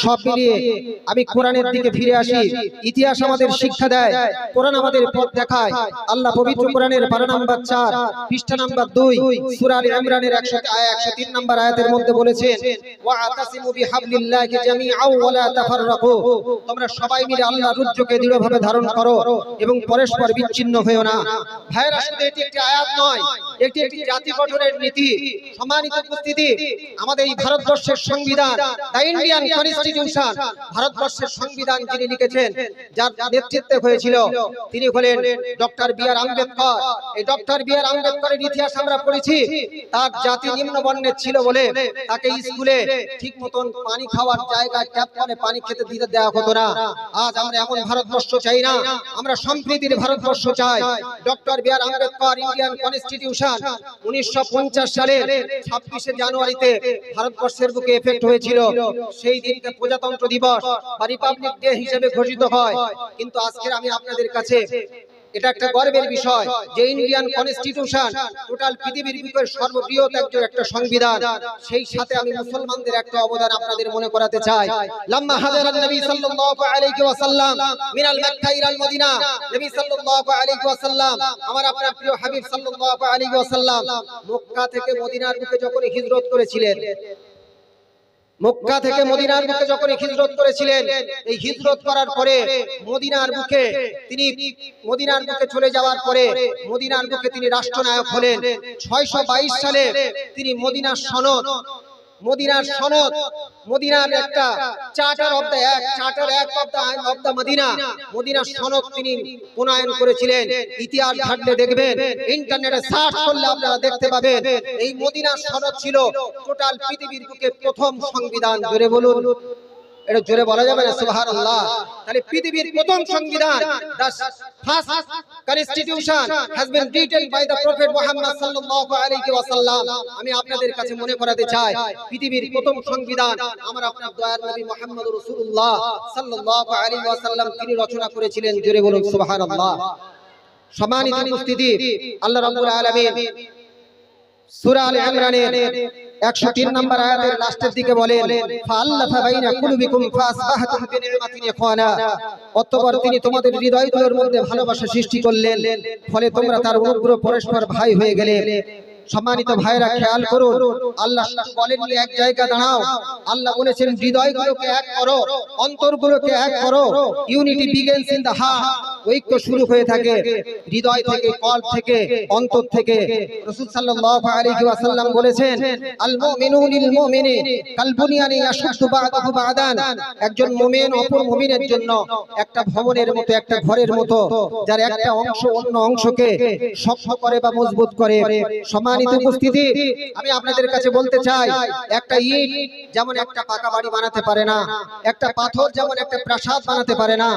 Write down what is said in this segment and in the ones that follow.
সব মিলিয়ে আমি কোরআনের দিকে ফিরে আসি। ইতিহাস আমাদের শিক্ষা দেয়, কোরআন আমাদের পথ দেখায়। আল্লাহ পবিত্র কোরআনের পারা নাম্বার 4 পৃষ্ঠা নাম্বার 2 সূরা আলে ইমরানের 103 নম্বর আয়াতের মধ্যে বলেছেন, ওয়াতাসিমু বিহাবলিল্লাহি জামিআন ওয়া লা তাফাররাকু, তোমরা সবাই মিলে আল্লাহর রজ্জুকে দৃঢ়ভাবে ধারণ করো এবং পরস্পর বিচ্ছিন্ন হয়ো না। ভাইরা, শুধু এটি একটি আয়াত নয়, এটি একটি জাতি গঠনের নীতি। সম্মানিত উপস্থিতি, আমাদের এই ভারতবর্ষের সংবিধান, দ্য ইন্ডিয়ান কনস্টিটিউশন, ভারতবর্ষের সংবিধান যিনি লিখেছেন, যার নেতৃত্বে হয়েছিল, তিনি হলেন ডক্টর বি.আর. আম্বেদকর। এই ডক্টর বি.আর. আম্বেদকরের ইতিহাস আমরা পড়েছি। তার জাতি নিম্ন বর্ণের ছিল বলে তাকে স্কুলে ঠিক মতন পানি খাওয়ার জায়গায় ট্যাপ করে পানি খেতে দিতে দেওয়া হতো না। আজ আমরা এমন ভারতবর্ষ চাই না, আমরা সম্প্রীতির ভারতবর্ষ চাই। Doctor B.R.. Ambedkar Indian constitution 1950 সালের 26শে জানুয়ারিতে ভারতবর্ষের বুকে এফেক্ট হয়েছিল। সেই দিনকে প্রজাতন্ত্র দিবস বা রিপাবলিক ডে হিসেবে ঘোষিত হয়। কিন্তু আজকে আমি আপনাদের কাছে এটা একটা গর্বের বিষয় যে ইন্ডিয়ান কনস্টিটিউশন টোটাল পৃথিবীর বুকের সর্ববৃহৎ একটা সংবিধান। সেই সাথে আমি মুসলমানদের একটা অবদান আপনাদের মনে করাতে চাই। লাম্মা হাজারান নবী সাল্লাল্লাহু আলাইহি ওয়াসাল্লাম মিনাল মক্কা ইলাল মদিনা, নবী সাল্লাল্লাহু আলাইহি ওয়াসাল্লাম, আমার আপনার প্রিয় হাবিব সাল্লাল্লাহু আলাইহি ওয়াসাল্লাম মক্কা থেকে মদিনার বুকে যখন হিজরত করেছিলেন, মক্কা থেকে মদিনার বুকে যখন হিজরত করেছিলেন, এই হিজরত করার পরে মদিনার বুকে তিনি মদিনার বুকে চলে যাওয়ার পরে মদিনার বুকে তিনি রাষ্ট্রনায়ক হলেন। 622 সালে তিনি মদিনার সনদ, মদিনার একটা চার্টার অফ দ্য মদিনা, মদিনার সনদ তিনি প্রণয়ন করেছিলেন। ইতিহাস ঘাটলে দেখবেন, ইন্টারনেটে সার্চ করলে আপনারা দেখতে পাবেন, এই মদিনার সনদ ছিল টোটাল পৃথিবীর বুকে প্রথম সংবিধান। জোরে বলুন, এটা জোরে বলা যাবে না? সুবহানাল্লাহ। তাহলে পৃথিবীর প্রথম সংবিধান, the first constitution has been written by the prophet Muhammad sallallahu alaihi wasallam। আমি আপনাদের কাছে মনে করাতে চাই, পৃথিবীর প্রথম সংবিধান আমার আপনার দয়ার নবী মুহাম্মদ রাসূলুল্লাহ সাল্লাল্লাহু আলাইহি ওয়াসাল্লাম তিনি রচনা করেছিলেন। জোরে বলুন সুবহানাল্লাহ। সম্মানিত উপস্থিতি, আল্লাহ রাব্বুল আলামিন সূরা আলে ইমরানের 103 নম্বর আয়াতের লাস্টের দিকে বলেন, ফাআল্লাফা বাইনা কুলুবিকুম ফাসবাহতুম বিনি'মাতিহি ইখওয়ানা, অতঃপর তিনি তোমাদের হৃদয়গুলোর মধ্যে ভালোবাসা সৃষ্টি করলেন, ফলে তোমরা তার অনুগ্রহ পরস্পর ভাই হয়ে গেলে। সম্মানিত ভাইরা, খেয়াল করুন, আল্লাহ শুধু বলেননি এক জায়গা দাঁড়াও, আল্লাহ বলেছেন হৃদয়গুলোকে এক করো, অন্তরগুলোকে এক করো। Unity begins in the heart, ঐক্য শুরু হয়ে থাকে হৃদয় থেকে, কল্প থেকে, অন্তর থেকে। রাসূল সাল্লাল্লাহু আলাইহি ওয়াসাল্লাম বলেছেন, আল মুমিনু লিল মুমিনি কাল বুনিয়ানি ইয়াশুদ্দু বা'দাহু বা'দান, একজন মুমিন অপর মুমিনের জন্য একটা ভবনের মতো, একটা ঘরের মতো, যার একটা অংশ অন্য অংশকে শক্ত করে বা মজবুত করে। সম্মানিত উপস্থিতি, আমি আপনাদের কাছে বলতে চাই, একটা ইট যেমন একটা পাকা বাড়ি বানাতে পারে না, একটা পাথর যেমন একটা প্রাসাদ বানাতে পারে না,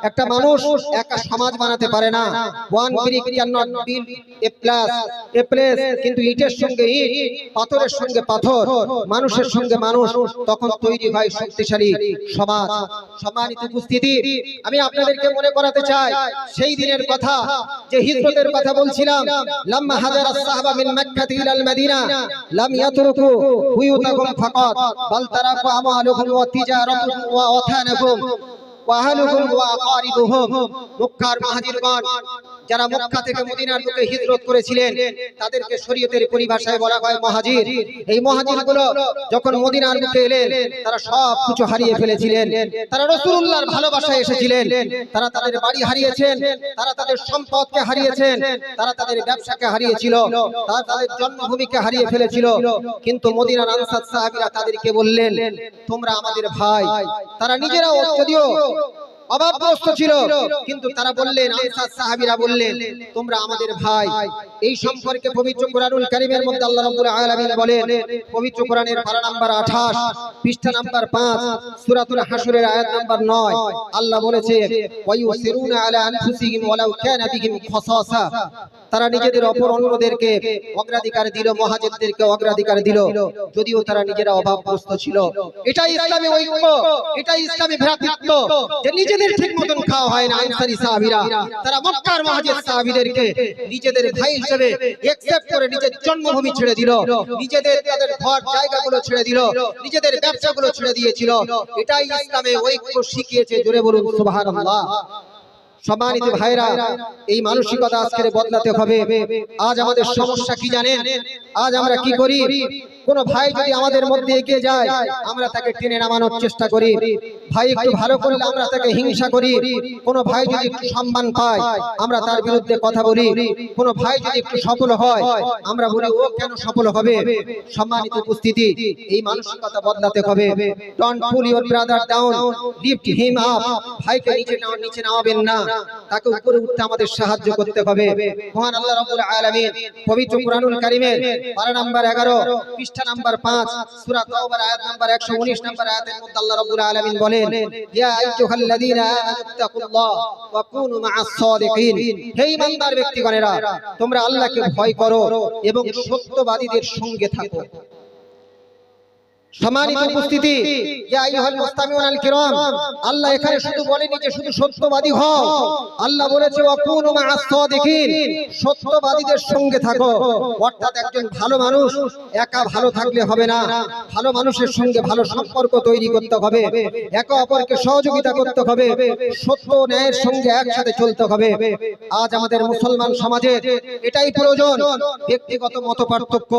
একটা মানুষ একটা সমাজ বানাতে পারে না। One brick can not build a place, কিন্তু ইটের সঙ্গে ইট, পাথরের সঙ্গে পাথর, মানুষের সঙ্গে মানুষ, তখন তৈরি হয় শক্তিশালী সমাজ। সম্মানিত উপস্থিতি, আমি আপনাদেরকে মনে করাতে চাই সেই দিনের কথা, যে হিজরতের কথা বলছিলাম। লাম্মা হাজারাস সাহাবা মিন মক্কা ইলাল মদিনা লাম ইয়াতরুকু বুয়ুতাহুম ফাকাত বাল তারাকু আমালুহুম ওয়া তিজারাতুহুম ওয়া ওয়াথানাহুম ওয়া আহলুহুম ওয়া আকারিবুহুম। মক্কার মুহাজিরগণ যারা মক্কা থেকে মদিনার বুকে হিজরত করেছিলেন, তাদেরকে শরীয়তের পরিভাষায় বলা হয় মুহাজির। এই মুহাজিরগুলো যখন মদিনার বুকে এলেন, তারা সব কিছু হারিয়ে ফেলেছিলেন। তারা রাসূলুল্লাহর ভালোবাসায় এসেছিলেন, তারা তাদের বাড়ি হারিয়েছেন, তারা তাদের সম্পদকে হারিয়েছেন, তারা তাদের ব্যবসাকে হারিয়েছিল, তারা তাদের জন্মভূমিকে হারিয়ে ফেলেছিল। কিন্তু মদিনার আনসার সাহাবীরা তাদেরকে বললেন, তোমরা আমাদের ভাই। তারা নিজেরাও যদিও অভাবগ্রস্ত ছিল, কিন্তু তারা বললেন, আনসার সাহাবীরা বললেন, তোমরা আমাদের ভাই। এই সম্পর্কে পবিত্র কোরআনুল কারীমের মধ্যে আল্লাহ রাব্বুল আলামিন বলেন, পবিত্র কোরআনের পারা নাম্বার 28 পৃষ্ঠা নাম্বার 5 সূরাতুল হাশরের আয়াত নাম্বার 9, আল্লাহ বলেছে, ওয়া ইউসিরুনা আলা আনফুসিহিম ওয়ালাউ কানা বিহিম খাসাসা তারা নিজেদের অপর অন্যদেরকে অগ্রাধিকার দিল, মুহাজিরদেরকে অগ্রাধিকার দিল, যদিও তারা নিজেরা অভাবগ্রস্ত ছিল। এটাই ইসলামী ঐক্য, এটাই ইসলামী ভ্রাতৃত্ব, যে নিজেদের ঠিক মতন খাওয়া হয় না। আনসারী সাহাবীরা তারা মক্কার মুহাজির সাহাবীদেরকে নিজেদের ভাই হিসেবে একসেপ্ট করে নিজের জন্মভূমি ছেড়ে দিল, নিজেদের তাদের ঘর জায়গাগুলো ছেড়ে দিল, নিজেদের ব্যবসাগুলো ছেড়ে দিয়েছিল। এটাই ইসলামে ঐক্য শিখিয়েছে। জোরে বলুন সুবহানাল্লাহ। সম্মানিত ভাইরা, এই মানসিকতা আজকে বদলাতে হবে। আজ আমাদের সমস্যা কি জানেন? আজ আমরা কি করি? কোন ভাই যদি আমাদের মধ্যে এগিয়ে যায়, আমরা তাকে টেনে নামানোর চেষ্টা করি। ভাই একটু ভালো করলে আমরা তাকে হিংসা করি। কোন ভাই যদি একটু সম্মান পায়, আমরা তার বিরুদ্ধে কথা বলি। কোন ভাই যদি একটু সফল হয়, আমরা বলি ও কেন সফল হবে। সম্মানিত উপস্থিতি, এই মানসিকতা বদলাতে হবে। Don't pool your brother down, lift him up. ভাইকে নিচে নামাবেন না, তাকে উপরে উঠতে আমাদের সাহায্য করতে হবে। মহান আল্লাহ রাব্বুল আলামিন পবিত্র কুরআনুল কারীমের পারা নাম্বার 11 পৃষ্ঠা নাম্বার 5 সূরা তাওবার আয়াত নাম্বার 119 নম্বর আয়াতের মধ্যে আল্লাহ রাব্বুল আলামিন বলেন, ইয়া আইয়ুহাল্লাযীনা আমানুত্তাকুল্লাহ ওয়া কুনু মা'আস সাদিকিন। হে ঈমানদার ব্যক্তিগণেরা, তোমরা আল্লাহকে ভয় করো এবং সত্যবাদীদের সঙ্গে থাকো। সম্মানিত উপস্থিতি, ইয়া আইয়ুহাল মুস্তামিউনাল কিরাম, আল্লাহ এখানে শুধু বলেনি যে শুধু সত্যবাদী হও, আল্লাহ বলেছে ওয়া কুনু মা'আস সাদিকিন, সত্যবাদীদের সঙ্গে থাকো। অর্থাৎ একজন ভালো মানুষ একা ভালো থাকলে হবে না, ভালো মানুষের সঙ্গে ভালো সম্পর্ক তৈরি করতে হবে, একে অপরকে সহযোগিতা করতে হবে, সত্য ন্যায়ের সঙ্গে একসাথে চলতে হবে। আজ আমাদের মুসলমান সমাজে এটাই প্রয়োজন। ব্যক্তিগত মতপার্থক্য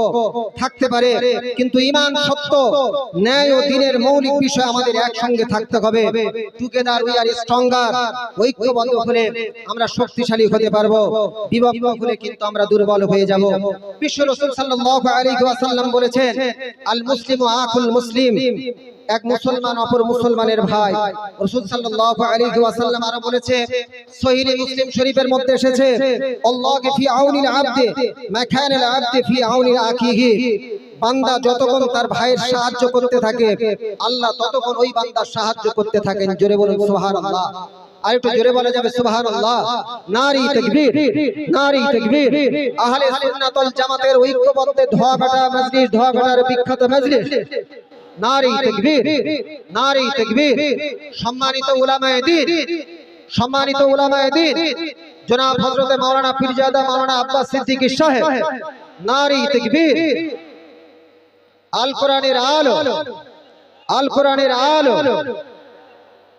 থাকতে পারে, কিন্তু ঈমান, সত্য, ন্যায় ও দ্বীনের মৌলিক বিষয় আমাদের একসঙ্গে থাকতে হবে। Together we are stronger. ঐক্যবদ্ধ হলে আমরা শক্তিশালী হতে পারবো, বিভক্ত হলে কিন্তু আমরা দুর্বল হয়ে যাব। বিশ্ব রাসূল সাল্লাল্লাহু আলাইহি ওয়াসাল্লাম বলেছেন, আল মুসলিমু আখুল মুসলিম, এক মুসলমান অপর মুসলমানের ভাই। রাসূল সাল্লাল্লাহু আলাইহি ওয়াসাল্লাম আরো বলেছে, সহিহ মুসলিম শরীফের মধ্যে এসেছে, আল্লাহু ফি আউনিল আবদি মা কানাল আবদি ফি আউনি আখিহি। বান্দা যতক্ষণ তার ভাইয়ের সাহায্য করতে থাকে, আল্লাহ ততক্ষণ ওই বান্দার সাহায্য করতে থাকেন। জোরে বলুন সুবহানাল্লাহ। আর একটু জোরে বলা যাবে সুবহানাল্লাহ। নারী তাকবীর, নারী তাকবীর। আহলে সুন্নাত ওয়াল জামাতের ঐক্যবদ্ধ ধোয়াঘাটা মজলিস, ধোয়াঘাটার বিখ্যাত মজলিস, নারী তাকবীর, নারী তাকবীর। সম্মানিত উলামায়ে দ্বীন, সম্মানিত উলামায়ে দ্বীন, জনাব হযরত মাওলানা পীরজাদা মাওলানা আব্বাস সিদ্দিকী সাহেব, নারী তাকবীর। আল কোরআনের আলো, আল কোরআনের আলো,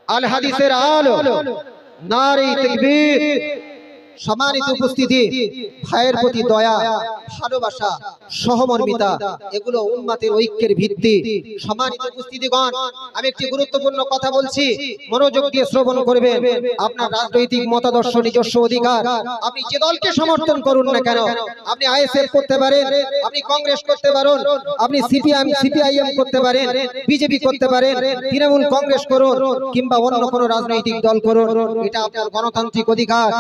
আল হাদিসের আলো, নারী তাকবীর। সম্মানিত উপস্থিতি, ভাইয়ের প্রতি দয়া, ভালোবাসা, সহমর্মিতা, এগুলো উম্মতের ঐক্যের ভিত্তি। সম্মানিত উপস্থিতিগণ, আমি একটি গুরুত্বপূর্ণ কথা বলছি, মনোযোগ দিয়ে শ্রবণ করবেন। আপনার রাজনৈতিক মতাদর্শ নিজস্ব অধিকার, আপনি যে দলকে সমর্থন করুন না কেন, আপনি আইএসএফ করতে পারেন, আপনি কংগ্রেস করতে পারেন, আপনি সিপিআইএম করতে পারেন, বিজেপি করতে পারেন, তৃণমূল কংগ্রেস করুন, কিংবা অন্য কোনো রাজনৈতিক দল করুন, এটা আপনার গণতান্ত্রিক অধিকার,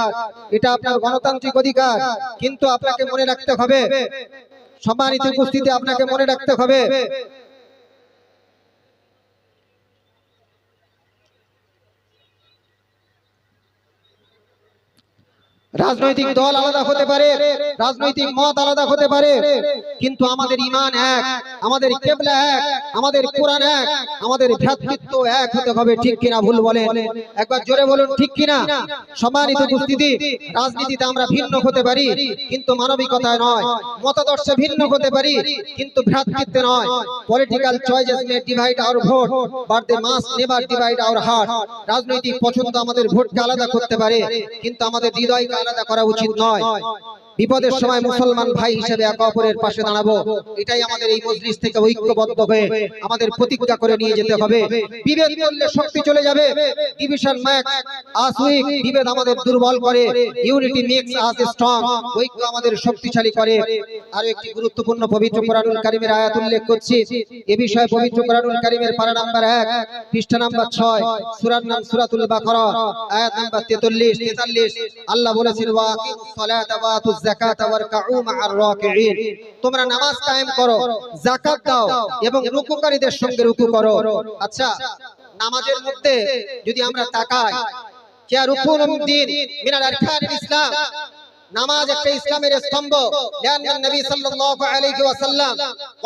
এটা আপনার গণতান্ত্রিক অধিকার। কিন্তু আপনাকে মনে রাখতে হবে, সম্মানিত উপস্থিতি, আপনাকে মনে রাখতে হবে, রাজনৈতিক দল আলাদা হতে পারে, রাজনৈতিক মত আলাদা হতে পারে, কিন্তু আমাদের ঈমান এক, আমাদের কিবলা এক, আমাদের কোরআন এক, আমাদের ভ্রাতৃত্ব এক হতে হবে। ঠিক কিনা ভুল বলেন? একবার জোরে বলুন ঠিক কিনা। সম্মানিত উপস্থিতি, রাজনীতিতে আমরা ভিন্ন হতে পারি, কিন্তু মানবিকতায় নয়। মতাদর্শে ভিন্ন হতে পারি, কিন্তু ভ্রাতৃত্বে নয়। Political choices may divide our vote, but they must never divide our heart. রাজনৈতিক পছন্দ আমাদের ভোটকে আলাদা করতে পারে, কিন্তু আমাদের হৃদয়কে আলাদা করা উচিত নয়। বিপদের সময় মুসলমান ভাই হিসেবে একে অপরের পাশে দাঁড়াবো, এটাই আমাদের এই মজলিস থেকে ঐক্যবদ্ধ হয়ে আমাদের প্রতিজ্ঞা করে নিয়ে যেতে হবে। বিভেদ করলে শক্তি চলে যাবে, ডিভিশন মেক্স আস উইক, বিভেদ আমাদের দুর্বল করে, ইউনিটি মেক্স আস স্ট্রং, ঐক্য আমাদের শক্তিশালী করে। আর একটি গুরুত্বপূর্ণ পবিত্র কোরআনুল কারীমের আয়াত উল্লেখ করছি, এই বিষয়ে পবিত্র কোরআনুল কারীমের পারা নাম্বার 1 পৃষ্ঠা নাম্বার 6 সূরার নাম সূরাতুল বাকারা আয়াত নাম্বার 43-43, আল্লাহ বলেছেন, ওয়া আকিমুস সালাতা ওয়া আতুজ যাকাতা ওয়ারকাউ মা'আর রাকিঈন। তোমরা নামাজ কায়েম করো, যাকাত দাও এবং রুকুকারীদের সঙ্গে রুকু করো। আচ্ছা, নামাজের মধ্যে যদি আমরা তাকাই, কিয়া রুকুনুদ দ্বীন মিনাল আরকানিল ইসলাম, নামাজ একটা ইসলামের স্তম্ভ। لأن النبي صلى الله عليه وسلم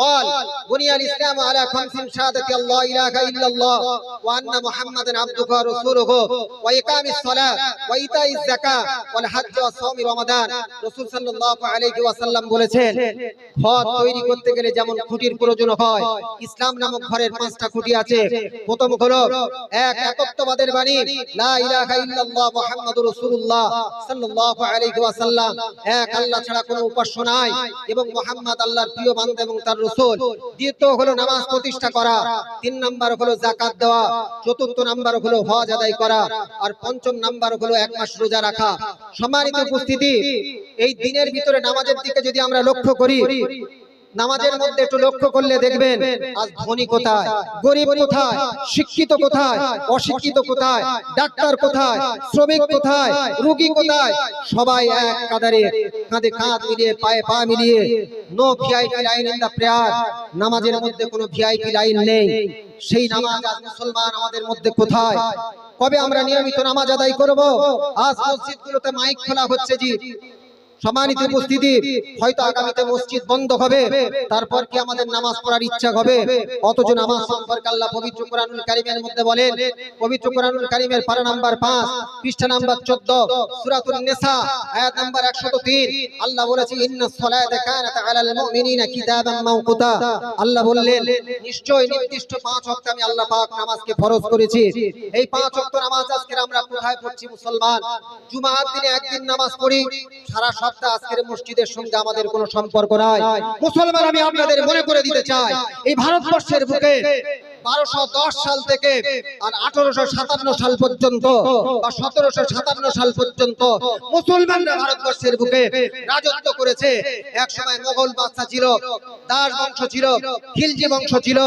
قال بني الإسلام على 5 شهادة الله إله إلا الله وأن محمدا عبده ورسوله وإقام الصلاة وإيتاء الزكاة والحج وصوم رمضان। রাসূল সাল্লাল্লাহু আলাইহি ওয়াসাল্লাম বলেছেন, ঘর তৈরি করতে গেলে যেমন খুঁটির প্রয়োজন হয়, ইসলাম নামক ঘরের 5টা খুঁটি আছে। প্রথম হলো এক, একত্ববাদের বাণী, লা ইলাহা ইল্লাল্লাহ মুহাম্মাদুর রাসূলুল্লাহ সাল্লাল্লাহু আলাইহি ওয়াসাল্লাম, এক আল্লাহ ছাড়া কোনো উপাস্য নাই এবং মুহাম্মদ আল্লাহর প্রিয় বান্দা এবং তার রাসূল। দ্বিতীয় হলো নামাজ প্রতিষ্ঠা করা। 3 নাম্বার হলো যাকাত দেওয়া। চতুর্থ নাম্বার হলো হজ আদায় করা। আর পঞ্চম নাম্বার হলো 1 মাস রোজা রাখা। সম্মানিত উপস্থিতি, এই দিনের ভিতরে নামাজের দিকে যদি আমরা লক্ষ্য করি, নামাজের মধ্যে একটু লক্ষ্য করলে দেখবেন আজ ধনী কোথায়, গরিব কোথায়, শিক্ষিত কোথায়, অশিক্ষিত কোথায়, ডাক্তার কোথায়, শ্রমিক কোথায়, রোগী কোথায়, সবাই এক কাতারে কাঁধে কাঁধ মিলিয়ে পায়ে পা মিলিয়ে। No VIP line in the prayer. নামাজের মধ্যে কোনো ভিআইপি লাইন নেই। সেই নামাজ আজ মুসলমান আমাদের মধ্যে কোথায়? কবে আমরা নিয়মিত নামাজ আদায় করব? আজ মসজিদগুলোতে মাইক খোলা হচ্ছে জি। সম্মানিত উপস্থিতি, হয়তো আগামীতে মসজিদ বন্ধ হবে, তারপর কি আমাদের নামাজ পড়ার ইচ্ছা হবে? অথচ নামাজ সম্পর্কে আল্লাহ পবিত্র কোরআনুল কারীমের মধ্যে বলেন, পবিত্র কোরআনুল কারীমের পারা নাম্বার 5 পৃষ্ঠা নাম্বার 14 সূরাতুন নিসা আয়াত নাম্বার 103 আল্লাহ বলেছে, ইন্নাস সালাতা কানাত আলাল মুমিনিনা কিতাবাম মাওকুতা। আল্লাহ বললেন, নিশ্চয় নির্দিষ্ট 5 ওয়াক্ত আমি আল্লাহ পাক নামাজকে ফরজ করেছি। এই 5 ওয়াক্ত নামাজ আজকে আমরা কোথায় পড়ছি মুসলমান? জুমার দিনে একদিন নামাজ পড়ি, সারা সপ্তাহ আজকের মসজিদের সঙ্গে আমাদের কোনো সম্পর্ক নাই। মুসলমান, আমি আপনাদের মনে করে দিতে চাই, এই ভারতবর্ষের বুকে 1210 সাল থেকে আর 1857 সাল পর্যন্ত বা 1757 সাল পর্যন্ত মুসলমানরা ভারতবর্ষের বুকে রাজত্ব করেছে। এক সময় মোগল বাদশা ছিল, দাস বংশ ছিল, খিলজি বংশ ছিল,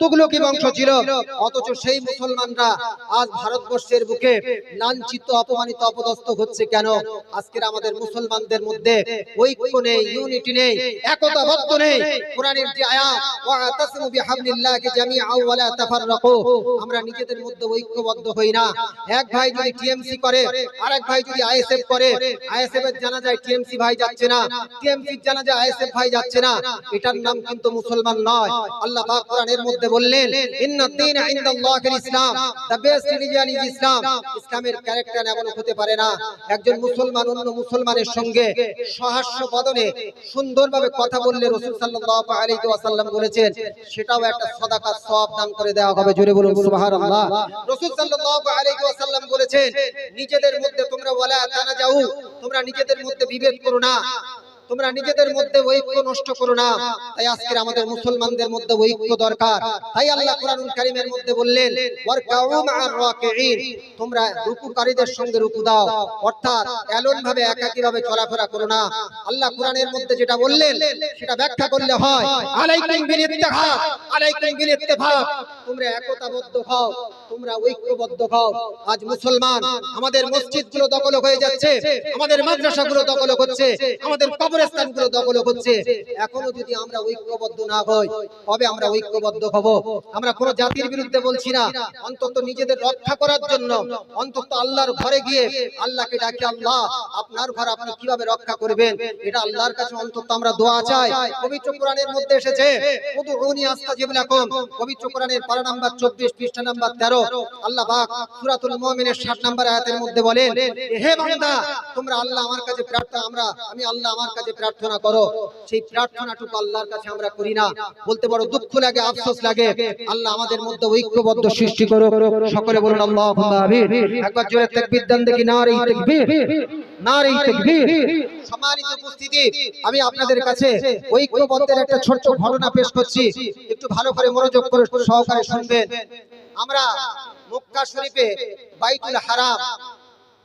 তুগলকি বংশ ছিল। অথচ সেই মুসলমানরা আজ ভারতবর্ষের বুকে লাঞ্ছিত, অপমানিত, অপদস্থ হচ্ছে কেন? আজকের আমাদের মুসলমানদের মধ্যে ঐক্য নেই, ইউনিটি নেই, একতাবদ্ধ নেই। কোরআনের যে আয়াত, ওয়াতাসিমু বিহাবলিল্লাহি জামিআন ওয়ালা তাফাররাকু, আমরা নিজেদের মধ্যে ঐক্যবদ্ধ হই না। এক ভাই যদি টিএমসি করে, আরেক ভাই যদি আইএসএফ করে, আইএসএফ এর জানাজায় টিএমসি ভাই যাচ্ছে না, টিএমসি এর জানাজায় আইএসএফ ভাই যাচ্ছে না, এটার নাম কিন্তু মুসলমান নয়। আল্লাহ পাক কোরআনের মধ্যে বললেন, ইন্নাদ দীনা ইনদাল্লাহিল ইসলাম, দ্য বেস্ট রিলিজিয়ন ইজ ইসলাম। ইসলামের ক্যারেক্টার এমন হতে পারে না একজন মুসলমান অন্য মুসলমানের সঙ্গে সহাস্য বদনে সুন্দরভাবে কথা বললে রাসূল সাল্লাল্লাহু আলাইহি ওয়াসাল্লাম বলেছেন, সেটাও একটা সাদাকার সওয়াব দান করে দেওয়া হবে। জোরে বলুন সুবহানাল্লাহ। রাসূল সাল্লাল্লাহু আলাইহি ওয়াসাল্লাম বলেছেন, নিজেদের মধ্যে তোমরা ওয়ালা তানাজাউ, তোমরা নিজেদের মধ্যে বিভেদ করো না, তোমরা নিজেদের মধ্যে ঐক্য নষ্ট করো না। তাই আজকে আমাদের মুসলমানদের মধ্যে ঐক্য দরকার। তাই আল্লাহ কোরআনুল কারীমের মধ্যে বললেন, ওয়ারকাউ মা'আর রাকিঈন, তোমরা রুকুকারীদের সঙ্গে রুকু দাও, অর্থাৎ এলন ভাবে একাকী ভাবে চলাফেরা করো না। আল্লাহ কোরআনের মধ্যে যেটা বললেন সেটা ব্যাখ্যা করলে হয়, আলাইকুম বিল ইত্তিহাদ, আলাইকুম বিল ইত্তিফাক, তোমরা একতাবদ্ধ হও, তোমরা ঐক্যবদ্ধ হও। আজ মুসলমান আমাদের মসজিদগুলো দখল হয়ে যাচ্ছে, আমাদের মাদ্রাসাগুলো দখল হচ্ছে, আমাদের কবরস্থানগুলো দখল হচ্ছে। এখনো যদি আমরা ঐক্যবদ্ধ না হই, কবে আমরা ঐক্যবদ্ধ হব? আমরা কোনো জাতির বিরুদ্ধে বলছি না, অন্তত নিজেদের রক্ষা করার জন্য অন্তত আল্লাহর ঘরে গিয়ে আল্লাহকে ডাকি, আল্লাহ আপনার ঘর আপনি কিভাবে রক্ষা করবেন, এটা আল্লাহর কাছে অন্তত আমরা দোয়া চাই। পবিত্র কোরআনের মধ্যে এসেছে, উদউনি আস্তাজিব লাকুম, পবিত্র কোরআনের পারা নাম্বার 24 পৃষ্ঠা নাম্বার 13 আল্লাহ পাক সূরাতুল মুমিনের 60 নম্বর আয়াতের মধ্যে বলেন, হে বান্দা তোমরা আল্লাহ আমার কাছে প্রার্থনা, আমি আল্লাহ আমার কাছে প্রার্থনা করো। সেই প্রার্থনাটুকু আল্লাহর কাছে আমরা করি না, বলতে বড় দুঃখ লাগে, আফসোস লাগে। আল্লাহ আমাদের মধ্যে ঐক্যবদ্ধ সৃষ্টি করো। সকলে বলুন আল্লাহুম্মা আমিন। একবার জোরে তাকবীর দেন দেখি, নারে তাকবীর, নারে তাকবীর। সম্মানিত উপস্থিতি, আমি আপনাদের কাছে ঐক্যবদ্ধের একটা ছোট্ট ঘটনা পেশ করছি, একটু ভালো করে মনোযোগ করে সহকারে শুনবেন। আমরা মক্কা শরীফে বাইতুল হারাম,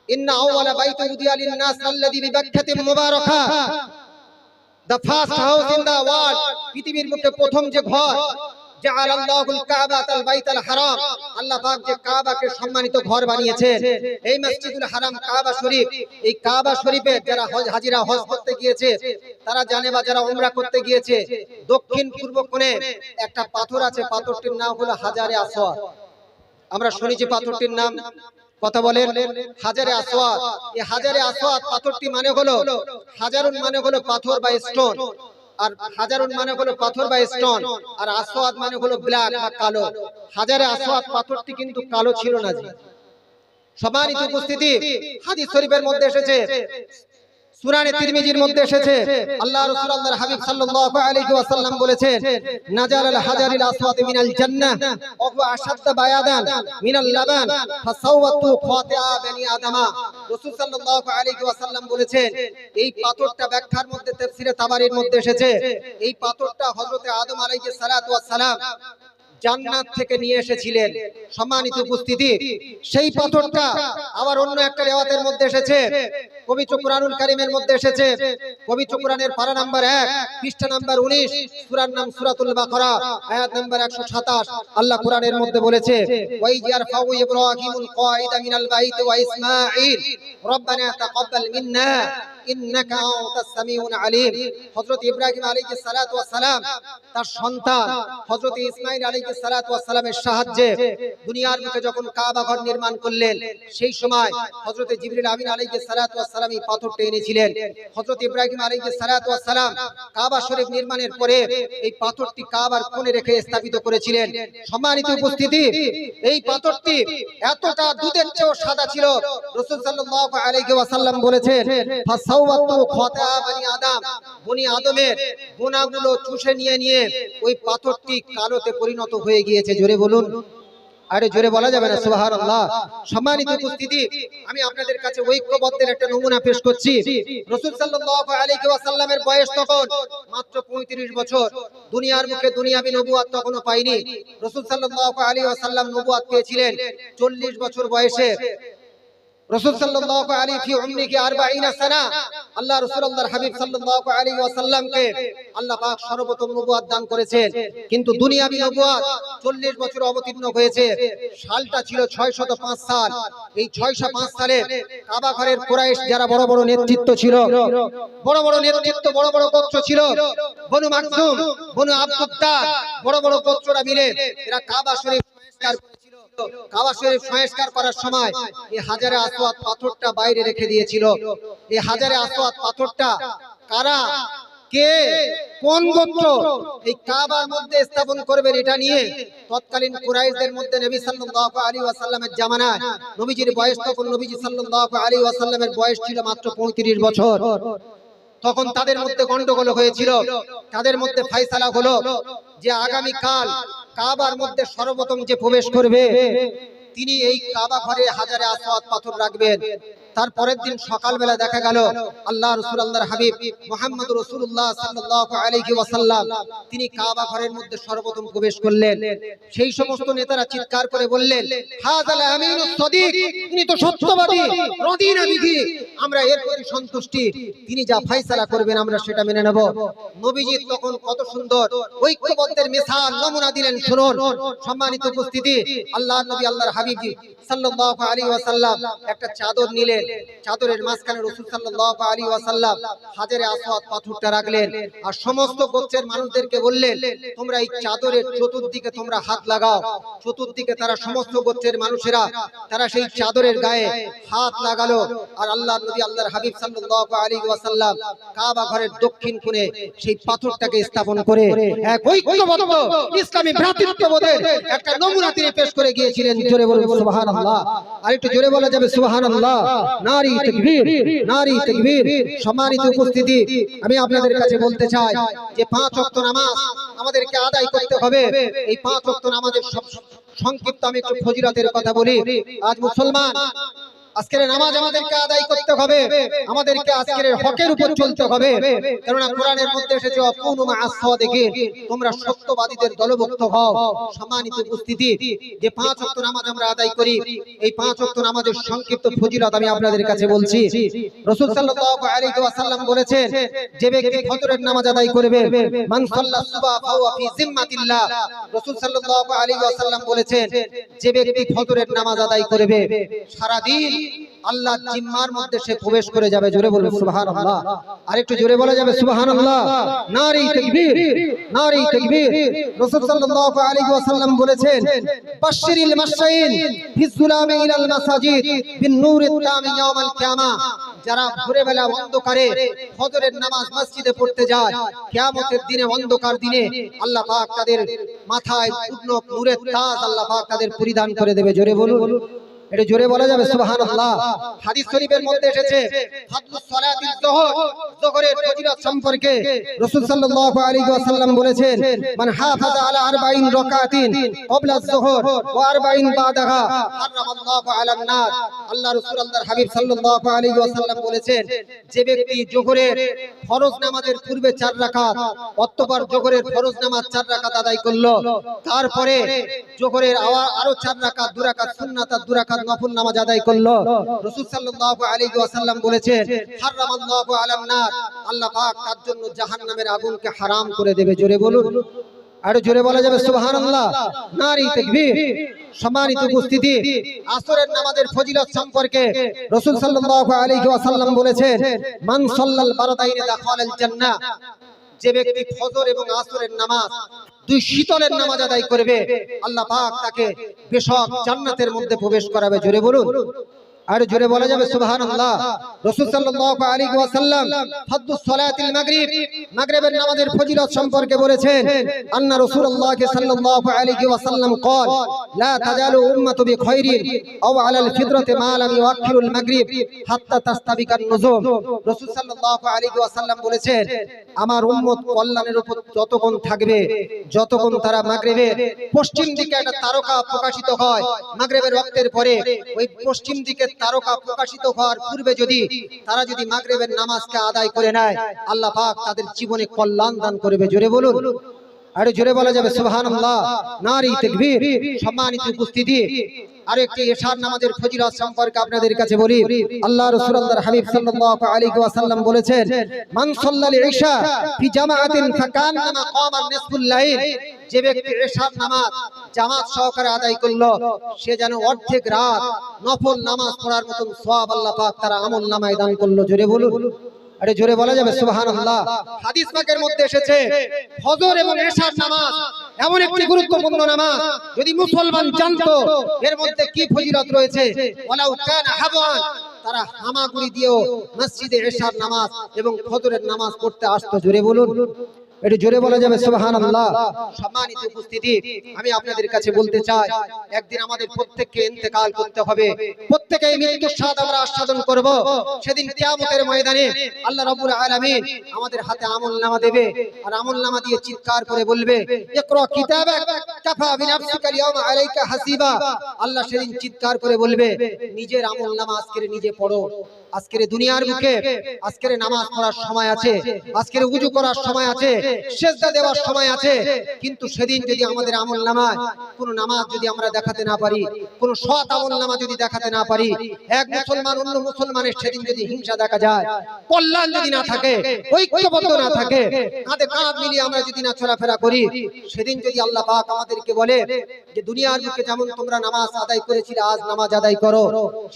ইন্না আউওয়ালা বাইতি উদিয়া লিন-নাস আল্লাযী বিবাক্কাতিন মুবারাকা, the first house in the world, পৃথিবীর বুকে প্রথম যে ঘর, জাআলাল্লাহুল কাবাতাল বাইতুল হারাম, আল্লাহ পাক যে কাবাকে সম্মানিত ঘর বানিয়েছেন, এই মসজিদুল হারাম কাবা শরীফ, এই কাবা শরীফে যারা হাজিরা হজ করতে গিয়েছে তারা জানে, বা যারা উমরা করতে গিয়েছে, দক্ষিণ পূর্ব কোণে একটা পাথর আছে, পাথরটির নাম হলো হাজারে আসওয়াদ। আমরা শুনেছি পাথরটির নাম, কথা বলেন। হাজারে আসওয়াদ, এই হাজারে আসওয়াদ পাথরটি মানে হলো, হাজারুন মানে হলো পাথর বা স্টোন, আর হাজারুন মানে হলো পাথর বা স্টোন, আর আসওয়াদ মানে হলো ব্ল্যাক বা কালো। হাজারে আসওয়াদ পাথরটি কিন্তু কালো ছিল না। সম্মানিত উপস্থিতি, হাদিস শরীফের মধ্যে এসেছে, সুনানে তিরমিজির মধ্যে এসেছে, আল্লাহ রাসূল আল্লাহর হাবিব সাল্লাল্লাহু আলাইহি ওয়াসাল্লাম বলেছেন, নাজালাল হাজারিল আসওয়াদ মিনাল জান্নাহ ওয়া হুয়া আশাদ্দু বায়াদান মিনাল লাবান ফাসাওয়াতু খাতিআ বনি আদমা। রাসূল সাল্লাল্লাহু আলাইহি ওয়াসাল্লাম বলেছেন, এই পাথরটা ব্যাখ্যার মধ্যে তাফসীরে তাবারির মধ্যে এসেছে, এই পাথরটা হযরতে আদম আলাইহিস সালাতু ওয়াস সালাম জান্নাত থেকে নিয়ে এসেছিলেন। সম্মানিত উপস্থিতি, সেই পাথরটা আবার অন্য একটা রিওয়ায়াতের মধ্যে এসেছে, পবিত্র কুরআনুল কারীমের মধ্যে এসেছে, পবিত্র কুরআনের পারা নাম্বার 1 পৃষ্ঠা নাম্বার 19, সূরার নাম সূরাতুল বাকারা, আয়াত নাম্বার 127। আল্লাহ কুরআনের মধ্যে বলেছে, ওয়াই ইয়ারফাউ ইব্রাহিমুল কায়দা মিনাল বাইতি ওয়া ইসমাঈল রব্বানা তাকাব্বাল মিন্না ইন্নাকা আনতাস সামিউল আলিম। হযরত ইব্রাহিম আলাইহিস সালাতু ওয়াস সালাম তার সন্তান হযরত ইসমাঈল আলাইহিস সালাতু ওয়াস সালামের সাহায্যে দুনিয়ার বুকে যখন কাবা ঘর নির্মাণ করলেন, সেই সময় হযরত জিবরিল আমিন আলাইহিস সালাতু ওয়াস সালাম এই পাথরটা এনেছিলেন। হযরত ইব্রাহিম আলাইহিস সালাতু ওয়াস সালাম কাবা শরীফ নির্মাণের পরে এই পাথরটি কাবার কোণে রেখে স্থাপিত করেছিলেন। সম্মানিত উপস্থিতি, এই পাথরটি এতটা দুধের চেয়েও সাদা ছিল, রাসূল সাল্লাল্লাহু আলাইহি ওয়াসাল্লাম বলেছেন, ফাসাওয়াতু খাতিআ বনি আদম, বনি আদমের গুনাহগুলো চুষে নিয়ে নিয়ে ওই পাথরটি কালোতে পরিণত হয়ে গিয়েছে। জোরে বলুন, আরে জোরে বলা যাবে না সুবহানাল্লাহ। সম্মানিত উপস্থিতি, আমি আপনাদের কাছে ঐক্যবদ্ধের একটা নমুনা পেশ করছি। রাসূল সাল্লাল্লাহু আলাইহি ওয়াসাল্লামের বয়স তখন মাত্র 35 বছর, দুনিয়ার মুখে দুনিয়াবি নবুয়ত তখনো পায়নি। রাসূল সাল্লাল্লাহু আলাইহি ওয়াসাল্লাম নবুয়ত পেয়েছিলেন 40 বছর বয়সে। রাসূল সাল্লাল্লাহু আলাইহি ফি উমরিহি 40 সানা, আল্লাহ রাসূল আল্লাহর হাবিব সাল্লাল্লাহু আলাইহি ওয়াসাল্লামকে আল্লাহ পাক সর্বপ্রথম নবুয়ত দান করেছেন, কিন্তু দুনিয়াবি নবুয়ত 40 বছর অবতীর্ণ হয়েছে। সালটা ছিল 605 সাল। এই 605 সালে কাবা ঘরের কুরাইশ যারা বড় বড় নেতৃত্ব ছিল, বড় বড় নেতৃত্ব, বড় বড় গোত্র ছিল, বনু মাকজুম, বনু আব্দুদ্দার, বড় বড় গোত্ররা মিলে এরা কাবা শরীফ সংস্কার করেছিল। কাবা শরীফ সংস্কার করার সময় এই হাজারে আসওয়াদ পাথরটা বাইরে রেখে দিয়েছিল। এই হাজারে আসওয়াদ পাথরটা কারা, কে, কোন গোত্র এই কাবার মধ্যে স্থাপন করবেন, এটা নিয়ে তৎকালীন কুরাইশদের মধ্যে নবী সাল্লাল্লাহু আলাইহি ওয়াসাল্লামের জামানায়, নবীজির বয়স তখন, নবীজি সাল্লাল্লাহু আলাইহি ওয়াসাল্লামের বয়স ছিল মাত্র 35 বছর। তখন তাদের মধ্যে গন্ডগোল হয়েছিল, তাদের মধ্যে ফয়সালা হলো যে আগামী কাল কাবার মধ্যে সর্বপ্রথম যে প্রবেশ করবে তিনি এই কাবা ঘরে হাজারে আসওয়াদ পাথর রাখবেন। তারপরের দিন সকালবেলা দেখা গেল আল্লাহ রাসূল আল্লাহর হাবিব মুহাম্মদ রাসূলুল্লাহ সাল্লাল্লাহু আলাইহি ওয়াসাল্লাম তিনি কাবা ঘরের মধ্যে সর্বপ্রথম প্রবেশ করলেন। সেই সমস্ত নেতারা চিৎকার করে বললেন, হাযাল আমিনুস সাদিক, তিনি তো সত্যবাদী, রদিনা বিহি, আমরা এর প্রতি সন্তুষ্টি, তিনি যা ফয়সালা করবেন আমরা সেটা মেনে নেব। নবীজি তখন কত সুন্দর ঐক্যবদ্ধের মিসাল নমুনা দিলেন, শুনুন। সম্মানিত উপস্থিতি, আল্লাহর নবী আল্লাহর হাবিব সাল্লাল্লাহু আলাইহি ওয়াসাল্লাম একটা চাদর নিলেন, চাদরের মাঝখানে রাসূল সাল্লাল্লাহু আলাইহি ওয়াসাল্লাম হাজারে আসওয়াদ পাথরটা রাখলেন, আর সমস্ত গোত্রের মানুষদেরকে বললেন, তোমরা এই চাদরের চতুর্দিকে তোমরা হাত লাগাও। চতুর্দিকে তারা সমস্ত গোত্রের মানুষেরা তারা সেই চাদরের গায়ে হাত লাগালো, আর আল্লাহর নবী আল্লাহর হাবিব সাল্লাল্লাহু আলাইহি ওয়াসাল্লাম কাবা ঘরের দক্ষিণ কোণে সেই পাথরটাকে স্থাপন করে এক ঐক্যবদ্ধ ইসলামী ভ্রাতৃত্ববোধের একটা নমুনা তিনি পেশ করে গিয়েছিলেন। জোরে বলুন সুবহানাল্লাহ, আর একটু জোরে বলা যাবে সুবহানাল্লাহ। নারী তাকবীর, নারী তাকবীর। সম্মানিত উপস্থিতি, আমি আপনাদের কাছে বলতে চাই যে 5 ওয়াক্ত নামাজ আমাদেরকে আদায় করতে হবে। এই 5 ওয়াক্ত নামাজের সংক্ষিপ্ত আমি একটু ফজিলতের কথা বলি। আজ মুসলমান, আজকের নামাজ আমাদেরকে আদায় করতে হবে, আমাদেরকে আজকের হকের উপর চলতে হবে, কারণ কোরআনের মধ্যে এসেছে অকুনু মা'আস সাদিকিন, তোমরা সত্যবাদীদের দলভুক্ত হও। সম্মানিত উপস্থিতি, যে 5 ওয়াক্ত নামাজ আমরা আদায় করি, এই 5 ওয়াক্ত নামাজের সংক্ষিপ্ত ফজিলত আমি আপনাদের কাছে বলছি। রাসূল সাল্লাল্লাহু আলাইহি ওয়াসাল্লাম বলেছেন, যে ব্যক্তি ফজরের নামাজ আদায় করবে, মান সাল্লা সুবহা ফাহুয়া ফি জিম্মাতিল্লাহ, রাসূল সাল্লাল্লাহু আলাইহি ওয়াসাল্লাম বলেছেন, যে ব্যক্তি ফজরের নামাজ আদায় করবে সারা দিন আল্লাহর জিম্মার মধ্যে সে প্রবেশ করে যাবে। জোরে বলুন সুবহানাল্লাহ। আরেকটু জোরে বলা যাবে সুবহানাল্লাহ। নারী তাকবীর, নারী তাকবীর। রাসূল সাল্লাল্লাহু আলাইহি ওয়াসাল্লাম বলেছেন, বাশশিরিল মাশাইন ফিজ-যুলামি ইলাল মাসাজিদ বিন-নূরিত তামি ইয়াউমাল কিয়ামা। যারা ভোরবেলা অন্ধকারে ফজরের নামাজ মসজিদে পড়তে যায়, কিয়ামতের দিনে অন্ধকার দিনে আল্লাহ পাক তাদের মাথায় পূর্ণ নূরের তাজ আল্লাহ পাক তাদের পরিধান করে দেবে। জোরে বলুন, এটা জোরে বলা যাবে সুবহানাল্লাহ। হাদিস শরীফের মধ্যে এসেছে ফাদলুস সালাতিল যুহর, যুহরের ফজিলত সম্পর্কে রাসূল সাল্লাল্লাহু আলাইহি ওয়াসাল্লাম বলেছেন, মান হাফাযা আলা 40 রাকাতিন ক্বাবলা যুহর ওয়া 40 বাদাহা হারামাল্লাহু আলান নার। আল্লাহ রাসূল আল্লাহর হাবিব সাল্লাল্লাহু আলাইহি ওয়াসাল্লাম বলেছেন, যে ব্যক্তি যুহরের ফরজ নামাজের পূর্বে 4 রাকাত, অতঃপর যুহরের ফরজ নামাজ 4 রাকাত আদায় করলো, তারপরে যুহরের আরো 4 রাকাত 2 রাকাত সুন্নাত আর 2 রাকাত নফল নামাজ আদায় করলো, রাসূল সাল্লাল্লাহু আলাইহি ওয়াসাল্লাম বলেছেন, হারামাল্লাহু আলান নার, আল্লাহ পাক তার জন্য জাহান্নামের আগুনকে হারাম করে দেবে। জোরে বলুন, আরো জোরে বলা যাবে সুবহানাল্লাহ। নারী তাকবীর। সম্মানিত উপস্থিতি, আসরের নামাজের ফজিলত সম্পর্কে রাসূল সাল্লাল্লাহু আলাইহি ওয়াসাল্লাম বলেছেন, মান সাল্লাল বারদাইনি দাখালাল জান্নাহ। যে ব্যক্তি ফজর এবং আসরের নামাজ দুই শীতলের নামাজ আদায় করবে, আল্লাহ পাক তাকে বেশক জান্নাতের মধ্যে প্রবেশ করাবে। জোরে বলুন, আর জোরে বলা যাবে সুবহানাল্লাহ। রাসূল সাল্লাল্লাহু আলাইহি ওয়াসাল্লাম ফাদলুস সালাতিল মাগরিব, মাগরিবের নামাজের ফজিলত সম্পর্কে বলেছেন, আন্না রাসূলুল্লাহ সাল্লাল্লাহু আলাইহি ওয়াসাল্লাম قال لا تزال امه بخير او على الفطره ما لم يؤخروا المغرب حتى تستبق النجوم। রাসূল সাল্লাল্লাহু আলাইহি ওয়াসাল্লাম বলেছেন, আমার উম্মত কল্যাণের উপর যতক্ষণ থাকবে, যতক্ষণ তারা মাগরিবের পশ্চিম দিকে একটা তারকা প্রকাশিত হয়, মাগরিবের ওয়াক্তের পরে ওই পশ্চিম দিকে তারকা প্রকাশিত হওয়ার পূর্বে তারা যদি মাগরিবের নামাজকে আদায় করে নেয়, আল্লাহ পাক তাদের জীবনে কল্যাণ দান করবে। জোরে বলুন, আরে জোরে বলা যাবে সুবহানাল্লাহ। নারী তাকবীর। সম্মানিত উপস্থিতি, আরেকটি ইশার নামাজের ফজিলত সম্পর্কে আপনাদের কাছে বলি। আল্লাহ রাসূল আল্লাহর হাবিব সাল্লাল্লাহু আলাইহি ওয়াসাল্লাম বলেছেন, মান সাল্লাল ইশা ফি জামাআতিন ফাকান্নামা কামা নিসফুল লাইল। যে ব্যক্তি ইশার নামাজ জামাত সহকারে আদায় করলো, সে যেন অর্ধেক রাত নফল নামাজ পড়ার মতন সওয়াব আল্লাহ পাক তার আমল নামায় দান করলো। জোরে বলুন, আরে জোরে বলা যাবে সুবহানাল্লাহ। হাদিস পাকের মধ্যে এসেছে, ফজর এবং ইশার নামাজ এমন একটি গুরুত্বপূর্ণ নামাজ, যদি মুসলমান জানতো এর মধ্যে কি ফজিলত রয়েছে, ওয়ালাউ কানা হাবান, তারা হামাগুড়ি দিয়েও মসজিদে ইশার নামাজ এবং ফজরের নামাজ পড়তে আসতো। জোরে বলুন, এটা জোরে বলা যাবে সুবহানাল্লাহ। সম্মানিত উপস্থিতি, আমি আপনাদের কাছে বলতে চাই, একদিন আমাদের প্রত্যেককে ইন্তেকাল করতে হবে, প্রত্যেকেই মৃত্যুর স্বাদ আমরা আস্বাদন করব। সেদিন কিয়ামতের ময়দানে আল্লাহ রাব্বুল আলামিন আমাদের হাতে আমলনামা দেবে, আর আমলনামা দিয়ে চিৎকার করে বলবে, ইকরা কিতাবাক কাফা বিনাফসিকা আল-ইয়াওমা আলাইকা হাসিবা। আল্লাহ সেদিন চিৎকার করে বলবে, নিজের আমলনামা আজকে নিজে পড়ো। আজকের দুনিয়ার বুকে আজকের নামাজ পড়ার সময় আছে, আজকের ওযু করার সময় আছে, সিজদা দেওয়ার সময় আছে, কিন্তু সেদিন যদি আমাদের আমলনামায় কোনো নামাজ যদি আমরা দেখাতে না পারি, কোনো সৎ আমলনামা যদি দেখাতে না পারি, এক মুসলমান অন্য মুসলমানের সেদিন যদি হিংসা দেখা যায়, কল্যাণ যদি না থাকে, ঐক্যবদ্ধ না থাকে, কাঁধে কাঁধ মিলিয়ে আমরা যদি না চলাফেরা করি, সেদিন যদি আল্লাহ পাক আমাদেরকে বলে যে দুনিয়ার বুকে যেমন তোমরা নামাজ আদায় করেছিলে, আজ নামাজ আদায় করো,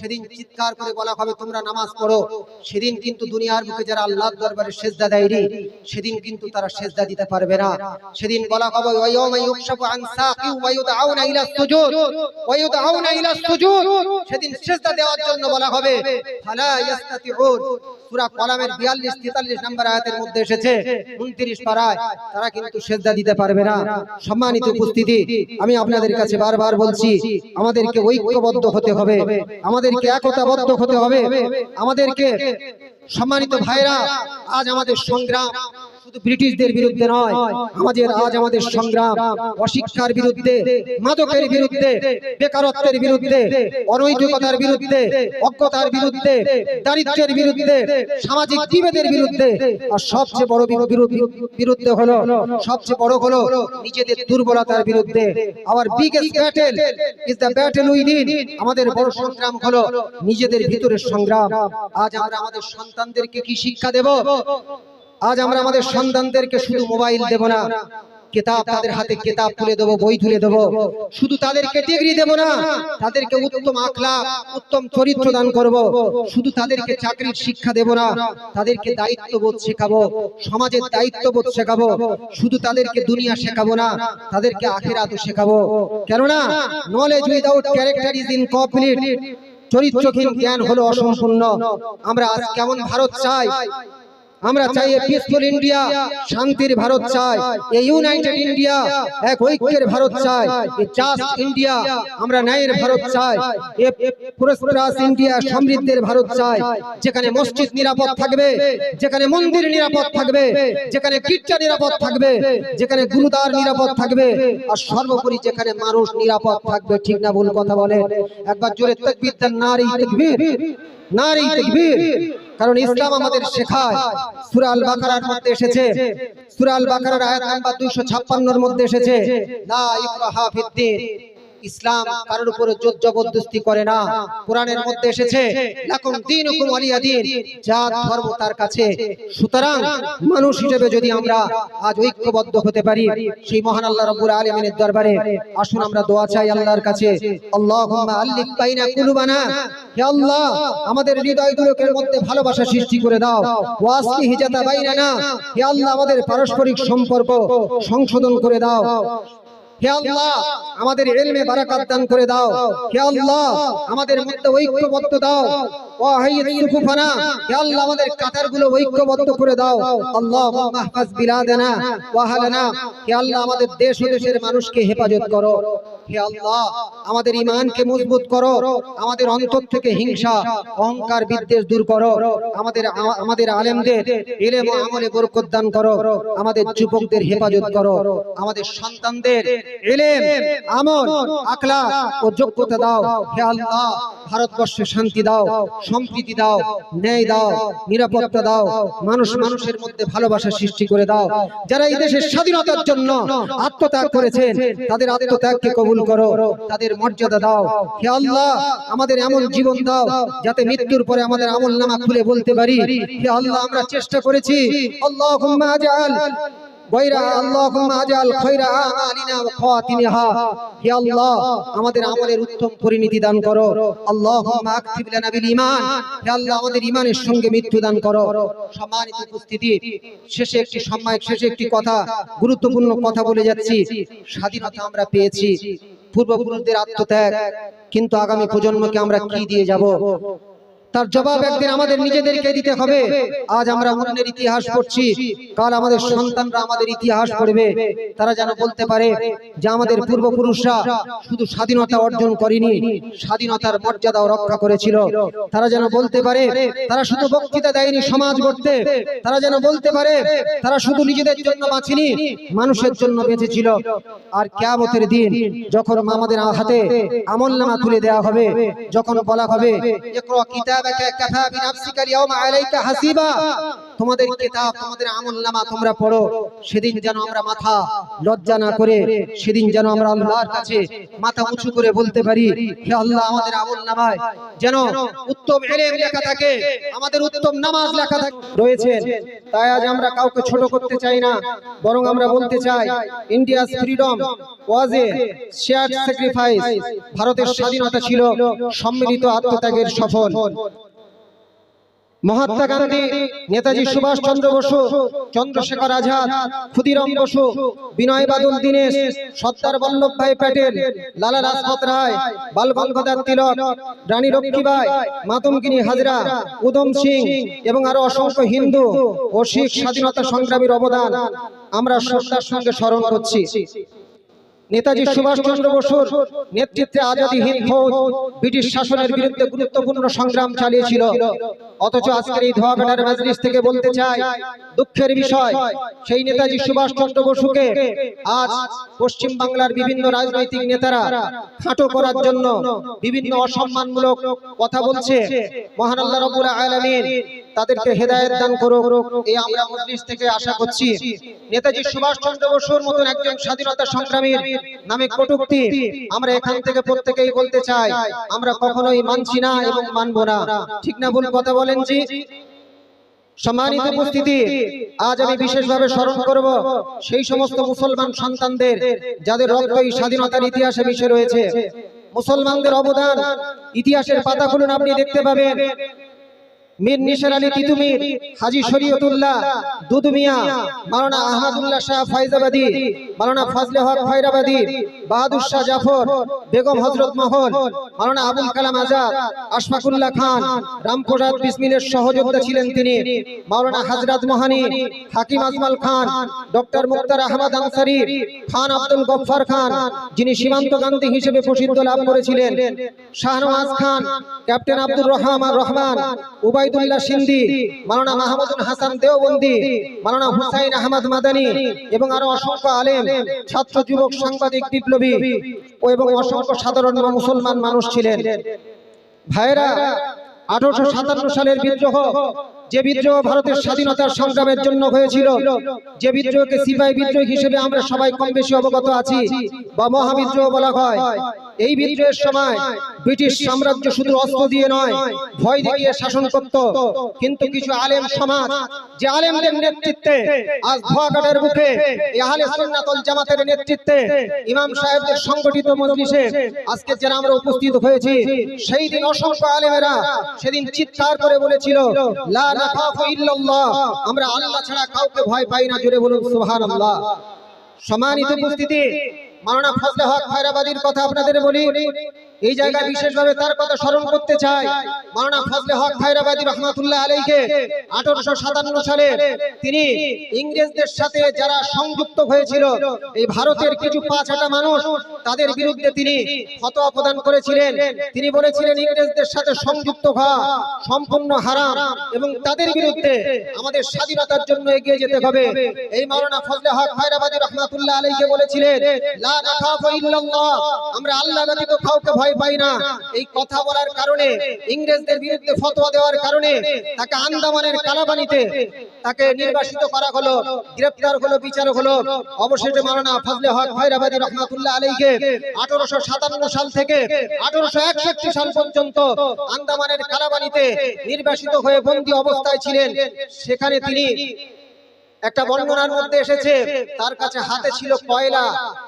সেদিন চিৎকার করে বলা হবে তোমরা নামাজ পড়ো। সেদিন কিন্তু দুনিয়ার বুকে যারা আল্লাহর দরবারে সিজদা দেয়নি, সেদিন কিন্তু তারা সিজদা দিতে পারবে না। সেদিন বলা হবে ওয়ায়াউমা ইউকশাফু আন সাকি ওয়া ইউদআউনা ইলা সুজুদ ওয়া ইউদআউনা ইলা সুজুদ। সেদিন সিজদা দেওয়ার জন্য বলা হবে, ফালা ইস্তাতিউন। সূরা কলামের 42-43 নম্বর আয়াতের মধ্যে এসেছে, 29 পারায়, তারা কিন্তু সিজদা দিতে পারবে না। সম্মানিত উপস্থিতি, আমি আপনাদের কাছে বারবার বলছি, আমাদেরকে ঐক্যবদ্ধ হতে হবে, আমাদেরকে একতাবদ্ধ হতে হবে, আমাদেরকে। সম্মানিত ভাইরা, আজ আমাদের সংগ্রাম শুধু ব্রিটিশদের বিরুদ্ধে নয়, আজ আমাদের সংগ্রাম অশিক্ষার বিরুদ্ধে, মাদকের বিরুদ্ধে, বেকারত্বের বিরুদ্ধে, অনৈতিকতার বিরুদ্ধে, অজ্ঞতার বিরুদ্ধে, দারিদ্র্যের বিরুদ্ধে, সামাজিক বিভেদের বিরুদ্ধে, আর সবচেয়ে বড় বিরুদ্ধে হলো, সবচেয়ে বড় হলো নিজেদের দুর্বলতার বিরুদ্ধে। Hour biggest battle is the battle within. আমাদের বড় সংগ্রাম হলো নিজেদের ভিতরের সংগ্রাম। আজ আমরা আমাদের সন্তানদেরকে কি শিক্ষা দেব? আজ আমরা আমাদের সন্তানদেরকে শুধু মোবাইল দেব না, কিতাব, তাদের হাতে কিতাব তুলে দেবো, বই তুলে দেবো। শুধু তাদেরকে ডিগ্রি দেব না, তাদেরকে উত্তম আখলাক, উত্তম চরিত্র দান করব। শুধু তাদেরকে চাকরির শিক্ষা দেব না, তাদেরকে দায়িত্ববোধ শেখাবো, সমাজের দায়িত্ববোধ শেখাবো। শুধু তাদেরকে দুনিয়া শেখাবো না, তাদেরকে আখিরাতও শেখাবো। কেননা knowledge without character is incomplete. চরিত্রহীন জ্ঞান হলো অসম্পূর্ণ। আমরা আজ কেমন ভারত চাই? আমরা চাই পিসফুল ইন্ডিয়া, শান্তির ভারত চাই, এই ইউনাইটেড ইন্ডিয়া, এক ঐক্যের ভারত চাই, এই জাস্ট ইন্ডিয়া, আমরা ন্যায়ের ভারত চাই, এই প্রসপারাস ইন্ডিয়া, সমৃদ্ধের ভারত চাই, যেখানে মসজিদ নিরাপদ থাকবে, যেখানে মন্দির নিরাপদ থাকবে, যেখানে গির্জা নিরাপদ থাকবে, যেখানে গুরুদ্বার নিরাপদ থাকবে, আর সর্বোপরি যেখানে মানুষ নিরাপদ থাকবে। ঠিক না ভুল কথা বলেন? একবার জোরে তাকবীর দেন, নারে তাকবীর, নারে তাকবীর। কারণ ইসলাম আমাদের শেখায়, সূরা আল বাকারার মধ্যে এসেছে, সূরা আল বাকারার আয়াত নাম্বার 256 এর মধ্যে এসেছে, লা ইকরাহা ফিদ্দিন। ইসলাম কারোর উপরে জোর জবরদস্তি করে না। কোরআনের মধ্যে এসেছে, লাকুম দীনুকুম ওয়ালিয়া দীন, যার ধর্ম তার কাছে। সুতরাং মানুষ হিসেবে যদি আমরা আজ ঐক্যবদ্ধ হতে পারি সেই মহান আল্লাহ রাব্বুল আলামিনের দরবারে, আসুন আমরা দোয়া চাই আল্লাহর কাছে, আল্লাহুম্মা আল্লিফ বাইনা কুলুবানা, হে আল্লাহ আমাদের হৃদয়গুলোর মধ্যে ভালোবাসা সৃষ্টি করে দাও, ওয়া আসলিহ যাতা বাইনানা, হে আল্লাহ আমাদের পারস্পরিক সম্পর্ক সংশোধন করে দাও, হে আল্লাহ আমাদের ইলমে বারাকাত দান করে দাও, হে আল্লাহ আমাদের মধ্যে ঐক্যবদ্ধ দাও, ওয়া হাইয়্যিস সুফুফানা, হে আল্লাহ আমাদের কাতারগুলো ঐক্যবদ্ধ করে দাও, আল্লাহুম্মা মাহফাজ বিলাদানা ওয়া আহলানা, হে আল্লাহ আমাদের দেশ ও দেশের মানুষকে হেফাজত করো, হে আল্লাহ আমাদের ঈমানকে মজবুত করো, আমাদের অন্তর থেকে হিংসা, অহংকার, বিদ্বেষ দূর করো, আমাদের আলেমদের ইলম ও আমলে বরকত দান করো, আমাদের যুবকদের হেফাজত করো, আমাদের সন্তানদের ইলম, আমল, আখলাক ও যোগ্যতা দাও, হে আল্লাহ ভারতবর্ষে শান্তি দাও, সম্প্রীতি দাও, ন্যায় দাও, নিরাপত্তা দাও, মানুষ মানুষের মধ্যে ভালোবাসা সৃষ্টি করে দাও। যারা এই দেশের স্বাধীনতার জন্য আত্মত্যাগ করেছেন তাদের আত্মত্যাগকে কবুল করো, তাদের মর্যাদা দাও, হে আল্লাহ আমাদের এমন জীবন দাও যাতে মৃত্যুর পরে আমাদের আমলনামা খুলে বলতে পারি, হে আল্লাহ আমরা চেষ্টা করেছি, আল্লাহুম্মা আজআল আল্লাহুম্মা আজআল খায়রা আমালিনা ওয়া খাওয়াতিনহা, হে আল্লাহ আমাদের আমলের উত্তম পরিণতি দান করো, আল্লাহুম্মা আকতিব লানা বিল ঈমান, হে আল্লাহ আমাদের ঈমানের সঙ্গে মৃত্যু দান করো। সম্মানিত উপস্থিতি, শেষে একটি কথা, গুরুত্বপূর্ণ কথা বলে যাচ্ছি। স্বাধীনতা আমরা পেয়েছি, পূর্বপুরুষদের আত্মত্যাগ, কিন্তু আগামী প্রজন্মকে আমরা কি দিয়ে যাব? তার জবাব একদিন আমাদের নিজেদেরকে দিতে হবে। আজ আমরা অন্যের ইতিহাস পড়ছি, কাল আমাদের সন্তানরা আমাদের ইতিহাস পড়বে। তারা যেন বলতে পারে যে আমাদের পূর্বপুরুষরা শুধু স্বাধীনতা অর্জন করেনি, স্বাধীনতার মর্যাদাও রক্ষা করেছিল। তারা যেন বলতে পারে তারা শুধু বক্তৃতা দেয়নি সমাজ গড়তে, তারা যেন বলতে পারে তারা শুধু নিজেদের জন্য বাঁচেনি, মানুষের জন্য বেঁচেছিল। আর কিয়ামতের দিন যখন আমাদের হাতে আমলনামা তুলে দেওয়া হবে, যখন বলা হবে ইকরা কিতাবাকা কাফা বিনাফসিকা আল-ইয়াওমা আলাইকা হাসিবা, তোমাদের কিতাব, তোমাদের আমলনামা তোমরা পড়ো, সেদিন যেন আমরা মাথা লজ্জা না করে, সেদিন যেন আমরা আল্লাহর কাছে মাথা উঁচু করে বলতে পারি, হে আল্লাহ আমাদের আমলনামায় যেন উত্তম ইলম লেখা থাকে, আমাদের উত্তম নামাজ লেখা থাকে রয়েছে। তাই আজ আমরা কাউকে ছোট করতে চাই না, বরং আমরা বলতে চাই ইন্ডিয়াস ফ্রিডম ওয়াজ এ শেয়ার্ড স্যাক্রিফাইস, ভারতের স্বাধীনতা ছিল সম্মিলিত আত্মত্যাগের সফল। মহাত্মা গান্ধী, নেতাজি সুভাষ চন্দ্র বসু, চন্দ্রশেখর আজাদ, ক্ষুদিরাম বসু, বিনয় বাদল দীনেশ, সর্দার বল্লভভাই প্যাটেল, লালা লাজপত রায়, বাল গঙ্গাধর তিলক, রানী লক্ষ্মীবাই, মাতঙ্গিনী হাজরা, উধম সিং এবং আরো অসংখ্য হিন্দু ও শিখ স্বাধীনতা সংগ্রামীর অবদান আমরা শ্রদ্ধার সঙ্গে স্মরণ করছি। নেতাজি সুভাষ চন্দ্র বসুর নেতৃত্বে আজাদি হিন্দ ফৌজ ব্রিটিশ শাসনের বিরুদ্ধে গুরুত্বপূর্ণ সংগ্রাম চালিয়েছিল। অথচ আজকের এই ধোয়াঘাটার মাজলিস থেকে বলতে চাই, দুঃখের বিষয় সেই নেতাজি সুভাষ চন্দ্র বসুকে আজ পশ্চিম বাংলার বিভিন্ন রাজনৈতিক নেতারা খাটো করার জন্য বিভিন্ন অসম্মানমূলক কথা বলছে। মহান আল্লাহ রাব্বুল আলামিন তাদেরকে হেদায়েত দান করুক, এই আমরা মজলিস থেকে আশা করছি। নেতাজি সুভাষ চন্দ্র বসুর মতন একজন স্বাধীনতা সংগ্রামীর নামে কটূক্তি আমরা এখান থেকে প্রত্যেকেই বলতে চাই, আমরা কখনোই মানছি না এবং মানব না। ঠিক না ভুল কথা বলেন জি? সম্মানিত উপস্থিতি, আজ আমি বিশেষভাবে স্মরণ করব সেই সমস্ত মুসলমান সন্তানদের যাদের রক্ত এই স্বাধীনতার ইতিহাসে মিশে রয়েছে। মুসলমানদের অবদান ইতিহাসের পাতা খুলুন, আপনি দেখতে পাবেন মীর নিসার আলী তিতুমির, হাজী শরীয়তুল্লাহ দুদুমিয়া, মাওলানা আহমদুল্লাহ শাহ ফায়জাবাদী, মাওলানা ফজলে হক খয়রাবাদী, বাহাদুর শাহ জাফর, বেগম হযরত মহল, মাওলানা আবুল কালাম আজাদ, আশফাকুল্লাহ খান, রামপ্রসাদ বিসমিলের সহযোদ্ধা ছিলেন তিনি, মাওলানা হযরত মোহানি, হাকিম আজমাল খান, ডক্টর মুক্তার আহমদ আনসারী, খান আব্দুল গফফার খান যিনি সীমান্ত গান্ধী হিসেবে প্রসিদ্ধ লাভ করেছিলেন, শাহনওয়াজ খান, ক্যাপ্টেন আব্দুর রহমান, উবাইদুল্লাহ সিন্ধি, মাওলানা মাহমুদুল হাসান দেওবন্দি, মাওলানা হুসাইন আহমদ মাদানী এবং আরো অসংখ্য আলেম, ছাত্র, যুবক, সাংবাদিক, বিপ্লবী এবং অসংখ্য সাধারণ মুসলমান মানুষ ছিলেন। ভাইরা, 1857 সালের বিদ্রোহ, যে বিদ্রোহ ভারতের স্বাধীনতার সংগ্রামের জন্য হয়েছিল, যে বিদ্রোহকে সিপাহী বিদ্রোহ হিসেবে আমরা সবাই কম বেশি অবগত আছি বা মহাবিদ্রোহ বলা হয়, এই বিদ্রোহের সময় ব্রিটিশ সাম্রাজ্য শুধু অস্ত্র দিয়ে নয়, ভয় দেখিয়ে শাসন করত। কিন্তু কিছু আলেম সমাজ, যে আলেমদের নেতৃত্বে আজ ধোয়াঘাটের বুকে আহলে সুন্নাত ওয়াল জামাতের নেতৃত্বে ইমাম সাহেবদের সংগঠিত মজলিসে আজকে যারা আমরা উপস্থিত হয়েছি, সেই দিন অসংখ্য আলেমেরা সেদিন চিৎকার করে বলেছিল, লা নাখাফু ইল্লাল্লাহ, আমরা আল্লাহ ছাড়া কাউকে ভয় পাই না। জোরে বলুন সুবহানাল্লাহ। সম্মানিত উপস্থিতি, মাওলানা ফজলে হক খয়রাবাদীর কথা আপনাদের বলি, এই জায়গায় বিশেষভাবে তার কথা স্মরণ করতে চাই। মাওলানা ফজলে হক খয়রাবাদী রহমাতুল্লাহ আলাইহি 1857 সালে তিনি ইংরেজদের সাথে যারা সংযুক্ত হয়েছিল, এই ভারতের কিছু পাঁচহাটা মানুষ, তাদের বিরুদ্ধে তিনি ফতোয়া প্রদান করেছিলেন। তিনি বলেছিলেন ইংরেজদের সাথে সংযুক্ত হওয়া সম্পূর্ণ হারাম এবং তাদের বিরুদ্ধে আমাদের স্বাধীনতার জন্য এগিয়ে যেতে হবে। এই মাওলানা ফজলে হক খয়রাবাদী রহমাতুল্লাহ আলাইহি বলেছিলেন, লা নাখাফু ইল্লাল্লাহ, আমরা আল্লাহ ব্যতীত কাউকে ভয় পাই না। এই কথা বলার কারণে, ইংরেজদের বিরুদ্ধে ফতোয়া দেওয়ার কারণে তাকে আন্দামানের কালাপানিতে তাকে নির্বাসিত করা হলো, গ্রেফতার হলো, বিচার হলো। অবশেষে মাওলানা ফজলে হক খয়রাবাদী রহমাতুল্লাহ আলাইহি 1857 সাল থেকে 1861 সাল পর্যন্ত আন্দামানের কালাপানিতে নির্বাসিত হয়ে বন্দী অবস্থায় ছিলেন। সেখানে তিনি, একটা বর্ণনার মধ্যে এসেছে, তার কাছে হাতে ছিল কয়লা,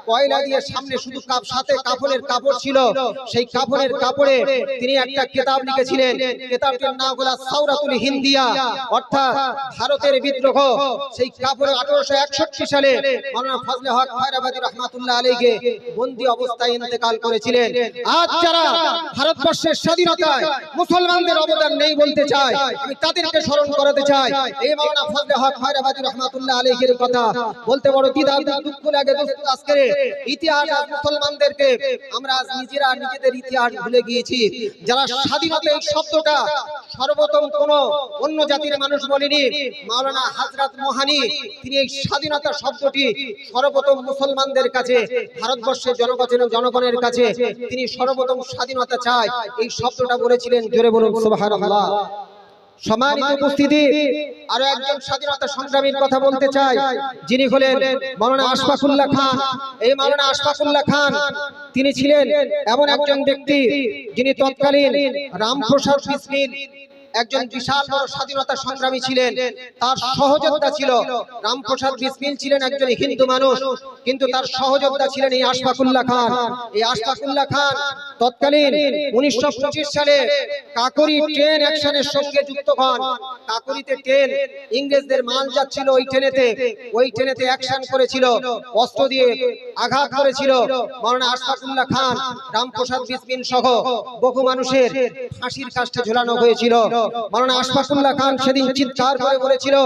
কয়লা দিয়ে সামনে শুধু সাথে কাফনের কাপড় ছিল, সেই কাফনের কাপড়ে তিনি একটা কিতাব লিখেছিলেন। কিতাবটির নাম হলো সাওরাতুল হিন্দিয়া, অর্থাৎ ভারতের বিদ্রোহ। সেই কাপড়ে 1861 সালে মাওলানা ফজলে হক খয়রাবাদী রহমাতুল্লাহ আলাইহি বন্দী অবস্থায় ইন্তেকাল করেছিলেন। আজ যারা ভারতবর্ষের স্বাধীনতায় মুসলমানদের অবদান নেই বলতে চায়, আমি তাদেরকে স্মরণ করাতে চাই। এই মাওলানা ফজলে হক খয়রাবাদী রহমাতুল্লাহ আলাইহির কথা বলতে বড় দ্বিধা দুঃখ লাগে। আজকে ইতিহাস মুসলমানদেরকে আমরা আজ নিজেরা নিজেদের ইতিহাস ভুলে গিয়েছি। যারা স্বাধীনতা এই শব্দটা সর্বপ্রথম কোন অন্য জাতির মানুষ বলেনি, মাওলানা হযরত মোহানি তিনি এই স্বাধীনতা শব্দটি সর্বপ্রথম মুসলমানদের কাছে, ভারতবর্ষের জনগণের কাছে তিনি সর্বপ্রথম স্বাধীনতা চায় এই শব্দটা বলেছিলেন। জোরে বলুন সুবহানাল্লাহ। সম্মানিত উপস্থিতি, আরো একজন স্বাধীনতা সংগ্রামীর কথা বলতে চাই, যিনি হলেন মাওলানা আশফাকুল্লাহ খান। এই মাওলানা আশফাকুল্লাহ খান তিনি ছিলেন এমন একজন ব্যক্তি যিনি তৎকালীন রামপ্রসাদ বিসমিল একজন বিশাল বড় স্বাধীনতা সংগ্রামী ছিলেন। তার সহযোদ্ধা ছিল রামপ্রসাদ বিসমিল, ছিলেন একজন হিন্দু মানুষ, কিন্তু তার সহযোদ্ধা ছিলেন এই আশফাকুল্লাহ খান। এই আশফাকুল্লাহ খান তৎকালীন 1925 সালে কাকরি ট্রেন অ্যাকশনের সঙ্গে যুক্ত হন। কাকরিতে ট্রেন, ইংরেজদের মাল যাচ্ছিল ওই ট্রেনেতে অ্যাকশন করেছিল, অস্ত্র দিয়ে আঘাত করেছিল। মাওলানা আশফাকুল্লাহ খান, রামপ্রসাদ বিসমিল সহ বহু মানুষের ফাঁসির কাষ্ঠে ঝোলানো হয়েছিল। মাওলানা আশফাকুল্লাহ খান সেদিন চিৎকার করে বলেছিল,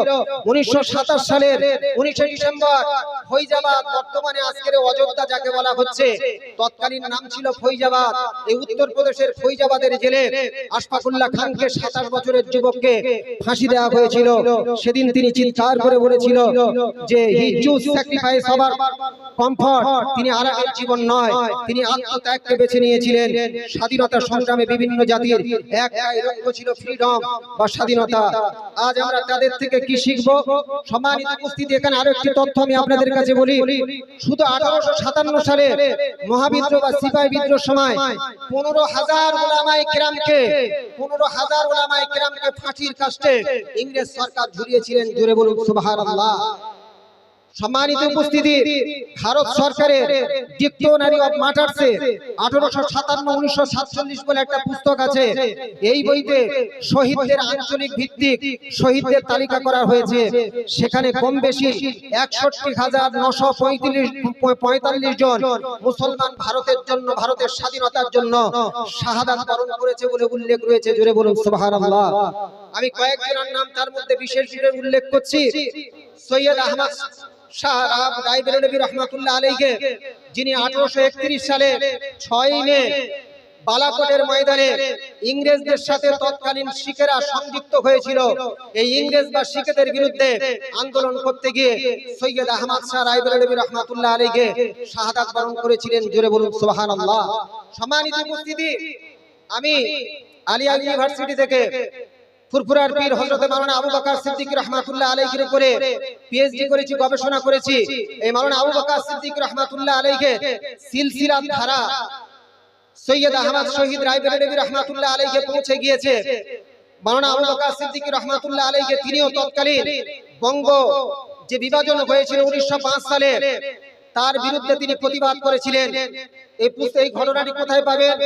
1927 সালের 19 ডিসেম্বর ফৈজাবাদ, বর্তমানে আজকের অযোধ্যা যাকে বলা হচ্ছে, তৎকালীন নাম ছিল ফৈজাবাদ। এই উত্তরপ্রদেশের ফৈজাবাদের জেলে আশফাকুল্লাহ খানকে 27 বছরের যুবককে ফাঁসি দেওয়া হয়েছিল। সেদিন তিনি চিৎকার করে বলেছিল যে হি চুজ স্যাক্রিফাইস ওভার কমফর্ট, তিনি আরামের জীবন নয়, তিনি আত্মত্যাগকে বেছে নিয়েছিলেন। স্বাধীনতা সংগ্রামে বিভিন্ন জাতির একটাই লক্ষ্য ছিল ফ্রিডম, ফ্রিডম বা স্বাধীনতা। আজ আমরা তাদের থেকে কি শিখবো? সম্মানিত উপস্থিতি, এখানে আরো একটি তথ্য আমি আপনাদের কাছে বলি। শুধু 1857 সালে মহাবিদ্রোহ বা সিপাহী বিদ্রোহের সময় 15,000 উলামায়ে কেরামকে ফাঁসির কাস্টে ইংরেজ সরকার ঝুলিয়েছিলেন। জোরে বলুন সুবহানাল্লাহ। সম্মানিত উপস্থিতি, ভারত সরকারের ডিকশনারি অফ মার্টার্সে 1857-1947 বলে একটা পুস্তক আছে। এই বইতে শহীদদের আঞ্চলিক ভিত্তিক শহীদদের তালিকা করা হয়েছে। সেখানে কম বেশি 61,945 জন মুসলমান ভারতের জন্য, ভারতের স্বাধীনতার জন্য শাহাদাত বরণ করেছে বলে উল্লেখ রয়েছে। জোরে বলুন সুবহানাল্লাহ। আমি কয়েকজনের নাম তার মধ্যে বিশেষ করে উল্লেখ করছি। সৈয়দ আহমদ শাহ রায়বেরেলভী রহমাতুল্লাহ আলাইহি, যিনি 1831 সালে 6 মে বালাকোটের ময়দানে ইংরেজদের সাথে তৎকালীন শিখেরা সংযুক্ত হয়েছিল। এই ইংরেজ বা শিখেদের বিরুদ্ধে আন্দোলন করতে গিয়ে সৈয়দ আহমদ শাহ রায়বেরেলভী রহমাতুল্লাহ আলাইহি শাহাদাত বরণ করেছিলেন। জোরে বলুন সুবহানাল্লাহ। সম্মানিত উপস্থিতি, আমি আলিয়া ইউনিভার্সিটি থেকে ফুরফুরার পীর হযরত মাওলানা আবু বকর সিদ্দিক রাহমাতুল্লাহ আলাইহির উপরে পিএইচডি করেছি, গবেষণা করেছি। এই মাওলানা আবু বকর সিদ্দিক রাহমাতুল্লাহ আলাইহি সিলসিলাত ধারা সৈয়দ আহমদ শহীদ রায়বেরেলভী রাহমাতুল্লাহ আলাইহি পৌঁছে গিয়েছে। মাওলানা আবু বকর সিদ্দিক রাহমাতুল্লাহ আলাইহি তিনিও তৎকালীন বঙ্গ যে বিভাজন হয়েছিল 1905 সালে, তার বিরুদ্ধে তিনি প্রতিবাদ করেছিলেন। এই ঘটনাটি কোথায় পাবেন?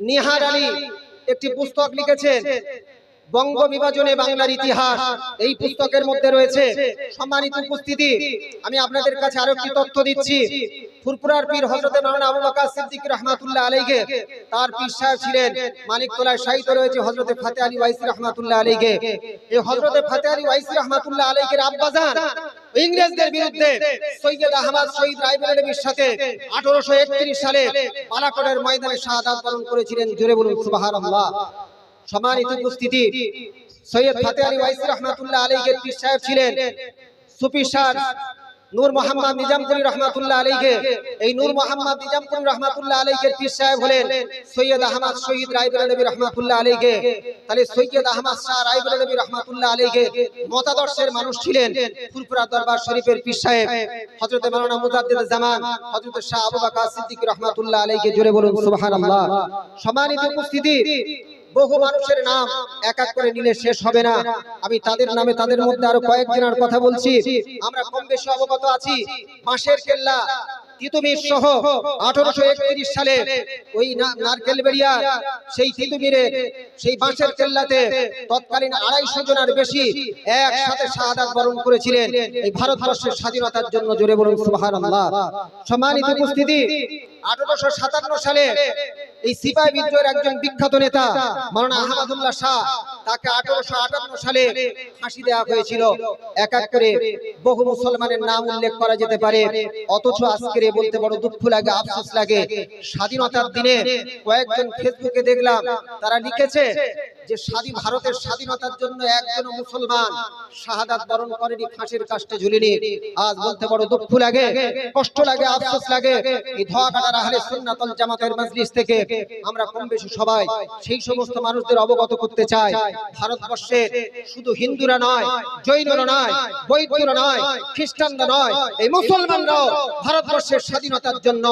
নিহার আলী একটি পুস্তক লিখেছেন, বঙ্গ বিভাজনে বাংলার ইতিহাস, এই পুস্তকের মধ্যে রয়েছে। সম্মানিত উপস্থিতি, আমি আপনাদের কাছে আরো একটি তথ্য দিচ্ছি। ফুরফুরার পীর হযরত মাওলানা আবু বকর সিদ্দিক রাহমাতুল্লাহ আলাইহি, তার পীর সাহেব ছিলেন মানিকতলায় শায়িত রয়েছে হযরত ফাতে আলী ওয়াইসি রাহমাতুল্লাহ আলাইহি। এই হযরত ফাতে আলী ওয়াইসি রাহমাতুল্লাহ আলাইহির আব্বাজান ইংরেজদের বিরুদ্ধে সৈয়দ আহমদ শহীদ রায়বেরেলভীর সাথে 1831 সালে বালাকোটের ময়দানে শাহাদাত বরণ করেছিলেন। জোরে বলুন সুবহানাল্লাহ। সম্মানিত উপস্থিতি, সৈয়দ ফাতে আলী ওয়াইসি রাহমাতুল্লাহ আলাইহির পীর সাহেব ছিলেন সুফি শাহ নূর মোহাম্মদ নিজামপুরী রহমাতুল্লাহ আলাইহি। এই নূর মোহাম্মদ নিজামপুরী রহমাতুল্লাহ আলাইহির পীর সাহেব হলেন সৈয়দ আহমদ শহীদ রায়বেরেলভী রহমাতুল্লাহ আলাইহি। তাহলে সৈয়দ আহমদ শাহ রায়বেরেলভী রহমাতুল্লাহ আলাইহি মতাদর্শের মানুষ ছিলেন। ফুরফুরা দরবার শরীফের পীর সাহেব হযরত মাওলানা মুজাদ্দিদ জামান হযরত শাহ আবু বকর সিদ্দিক রহমাতুল্লাহ আলাইহি। জোরে বলুন সুবহানাল্লাহ। সম্মানিত উপস্থিতি, বহু মানুষের নাম এক এক করে নিলে শেষ হবে না। আমি তাদের নামে, তাদের মধ্যে আরো কয়েকজনের কথা বলছি। আমরা কম বেশি অবগত আছি। বাঁশের কেল্লা তিতুমির সহ 1831 সালে ওই নারকেলবেড়িয়া সেই তিতুমিরের সেই বাঁশের কেল্লাতে তৎকালীন 250 জনের বেশি একসাথে শাহাদাত বরণ করেছিলেন এই ভারতবর্ষের স্বাধীনতার জন্য। জোরে বলুন সুবহানাল্লাহ। সম্মানিত উপস্থিতি, 1857 সালে এই সিপাহী বিদ্রোহের একজন বিখ্যাত নেতা মাওলানা আহমদুল্লাহ শাহ, তাকে 1858 সালে ফাঁসি দেওয়া হয়েছিল। এক এক করে বহু মুসলমানের নাম উল্লেখ করা যেতে পারে, অথচ আজকের বলতে বড় দুঃখ লাগে, আফসোস লাগে। স্বাধীনতার দিনে কয়েকজন ফেসবুকে দেখলাম তারা লিখেছে যে ভারতের স্বাধীনতার জন্য একজন মুসলমান শাহাদাত বরণ করেনি, ফাঁসির কাস্টে ঝুলেনি। আজ বলতে বড় দুঃখ লাগে, কষ্ট লাগে, আফসোস লাগে। এই ধোয়াকাটার আহলে সুন্নাত ওয়াল জামাতের মজলিস থেকে আমরা কম বেশি সবাই সেই সমস্ত মানুষদের অবগত করতে চাই, ভারতবর্ষের শুধু হিন্দুরা নয়, জৈনরা নয়, বৌদ্ধরা নয়, খ্রিস্টানরা নয়, এই মুসলমানরাও ভারতবর্ষের স্বাধীনতার জন্য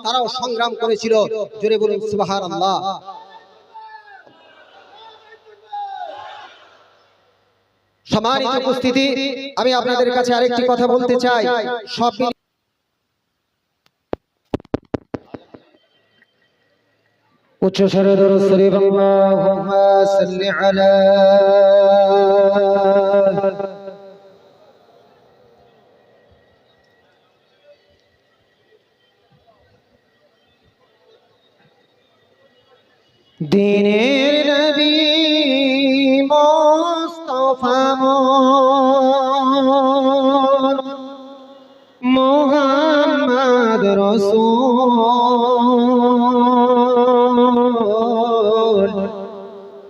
তারাও সংগ্রাম করেছিল। জোরে বলুন সুবহানাল্লাহ। সম্মানিত উপস্থিতি, আমি আপনাদের কাছে আরেকটি কথা বলতে চাই। সব উচ্চ স্বরে দরুদ শরীফ আল্লাহুম্মা সাল্লি আলা দীনের নবী মুস্তাফা মুহাম্মদ রাসূল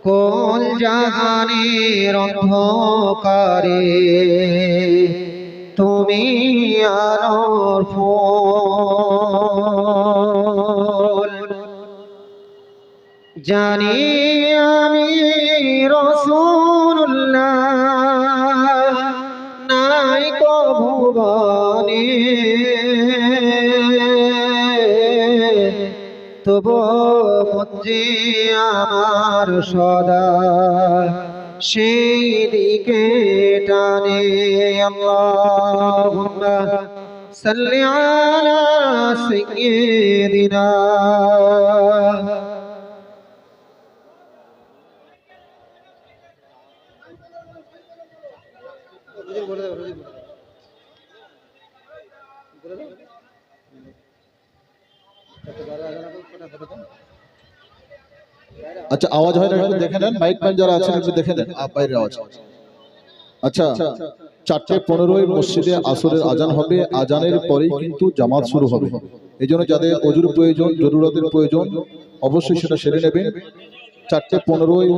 কোন জাহানের অন্ধকারে তুমি আলোর ফুল, জানি আমি রাসূলুল্লাহ নাই কো ভুবনে, তবু মঞ্জে আমার সদা সেই দিকে টানে। আল্লাহুম্মা সাল্লি আলা সাইয়্যিদিনা। আচ্ছা, আওয়াজ হয় না, একটু দেখে নেন। মাইক ম্যান যারা আছেন একটু দেখে নেন বাইরের আওয়াজ। আচ্ছা, 4:15 মসজিদে আসরের আজান হবে, আজানের পরেই কিন্তু জামাত শুরু হবে। এই জন্য যাদের অজুর প্রয়োজন, জরুরতের প্রয়োজন, অবশ্যই সেটা সেরে নেবেন। 4:15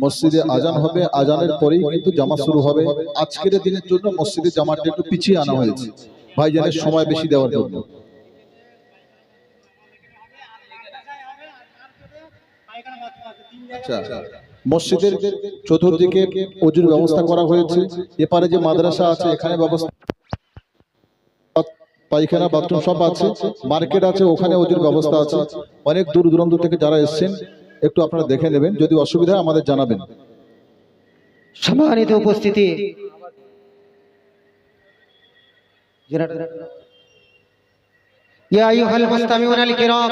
মসজিদে আজান হবে, আজানের পরেই কিন্তু জামাত শুরু হবে। আজকের দিনের জন্য মসজিদে জামাতটা একটু পিছিয়ে আনা হয়েছে ভাইজানের সময় বেশি দেওয়ার জন্য। আচ্ছা, মসজিদের চতুর্দিকে অজুর ব্যবস্থা করা হয়েছে। এপারে যে মাদ্রাসা আছে এখানে ব্যবস্থা, পায়খানা বাথরুম সব আছে। মার্কেট আছে, ওখানে অজুর ব্যবস্থা আছে। অনেক দূর দূরান্ত থেকে যারা এসেছেন একটু আপনারা দেখে নেবেন, যদি অসুবিধা আমাদের জানাবেন। সম্মানিত উপস্থিতি, ইয়া আইয়ুহাল মুস্তামিউনাল কিরাম,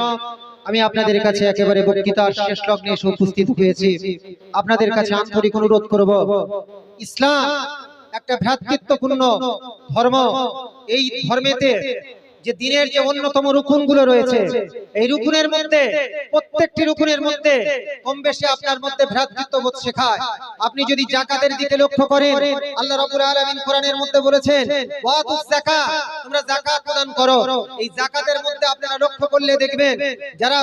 আমি আপনাদের কাছে একেবারে বক্তৃতার শেষ লগ্নে এসে উপস্থিত হয়েছি। আপনাদের কাছে আন্তরিক অনুরোধ করব, ইসলাম একটা ভ্রাতৃত্বপূর্ণ ধর্ম। এই ধর্মেতে যে দিনের যে অন্যতম রুকুনগুলো রয়েছে, এই রুকুনের মধ্যে প্রত্যেকটি রুকুনের মধ্যে কম বেশি আপনার মধ্যে ভ্রাতৃত্ববোধ শেখায়। আপনি যদি যাকাতের দিকে লক্ষ্য করেন, আল্লাহ রাব্বুল আলামিন কোরআনের মধ্যে বলেছেন ওয়াতুজ যাকাত, তোমরা যাকাত প্রদান করো। এই যাকাতের মধ্যে আপনারা লক্ষ্য করলে দেখবেন যারা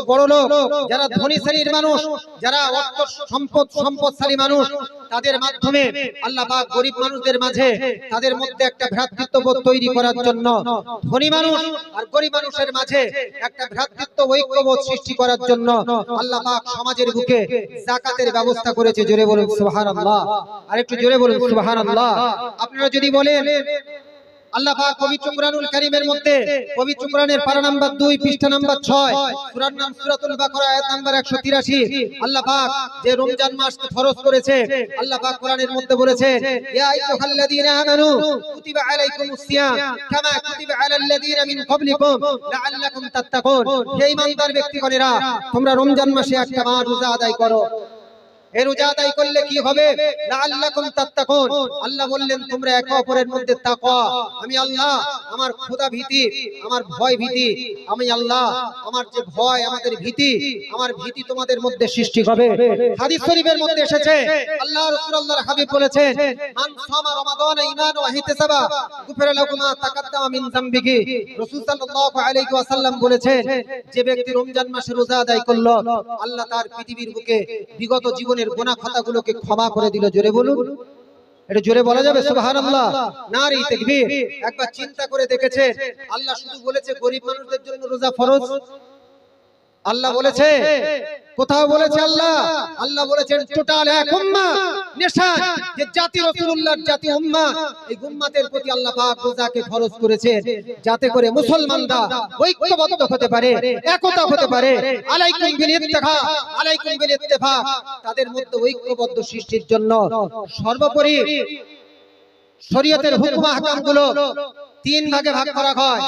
বড় লোক, যারা ধনী শ্রেণীর মানুষ, যারা অর্থ সম্পদশালী মানুষ, তাদের মাধ্যমে আল্লাহ পাক গরিব মানুষদের মাঝে তাদের মধ্যে একটা ভ্রাতৃত্ববোধ তৈরি করার জন্য, ধনী মানুষ আর গরিব মানুষের মাঝে একটা ভ্রাতৃত্ব ঐক্যবোধ সৃষ্টি করার জন্য আল্লাহ পাক সমাজের বুকে যাকাতের ব্যবস্থা করেছে। জোরে বলুন সুবহানাল্লাহ, আর একটু জোরে বলুন সুবহানাল্লাহ। আপনারা যদি বলেন, আল্লাহ পাক পবিত্র কুরআনুল কারীমের মধ্যে, পবিত্র কুরআনের পারা নাম্বার 2 পৃষ্ঠা নাম্বার 6, সূরার নাম সূরাতুল বাকারা, আয়াত নাম্বার 183, আল্লাহ পাক যে রমজান মাসকে ফরজ করেছে, আল্লাহ পাক কোরআনের মধ্যে বলেছেন ইয়া আইয়ুহাল্লাযীনা আমানু কুতিবা আলাইকুমুস সিয়াম কামা কুতিবা আলাল লাযীনা মিন ক্বাবলিকুম লাআল্লাকুম তাত্তাকুন। হে ঈমানদার ব্যক্তিগণেরা, তোমরা রমজান মাসে একটা মাস রোজা আদায় করো। এই রোজা আদায় করলে কি হবে? লাআল্লাকুম তাত্তাকুন। আল্লাহ বললেন তোমরা একে অপরের মধ্যে তাকওয়া, আমি আল্লাহ আমার খোদা ভীতি, আমার ভয় ভীতি, আমি আল্লাহ আমার যে ভয়, আমাদের ভীতি, আমার ভীতি তোমাদের মধ্যে সৃষ্টি হবে। হাদিস শরীফের মধ্যে এসেছে, আল্লাহ রাসূল আল্লাহর হাবিব বলেছেন মান সামা রমাদান ঈমানান ওয়া ইহতিসাবা গুফিরা লাহু মা তাকাদ্দামা মিন যামবিহি। রাসূল সাল্লাল্লাহু আলাইহি ওয়াসাল্লাম বলেছেন, যে ব্যক্তি রমজান মাসে রোজা আদায় করলো, আল্লাহ তার পৃথিবীর বুকে বিগত জীবনের গুনাহ খাতাগুলোকে ক্ষমা করে দিল। জোরে বলুন, এটা জোরে বলা যাবে সুবহানাল্লাহ, নারী তাকবীর। একবার চিন্তা করে দেখেছেন, আল্লাহ শুধু বলেছে গরিব মানুষদের জন্য রোজা ফরজ? আল্লাহ বলেছে? কোথাও বলেছে আল্লাহ বলেছেন টোটাল এক উম্মাহ নেশান, যে জাতি রাসূলুল্লাহর জাতি উম্মাহ, এই উম্মতের প্রতি আল্লাহ পাক রোজাকে ফরজ করেছেন যাতে করে মুসলমানরা ঐক্যবদ্ধ হতে পারে, একতা হতে পারে। আলাইকুম বিল ইত্তিফাক, আলাইকুম বিল ইত্তিফাক, তাদের মধ্যে ঐক্যবদ্ধ সৃষ্টির জন্য সর্বোপরি শরীয়তের হুকুম আহকামগুলো 3 ভাগে ভাগ করা হয়।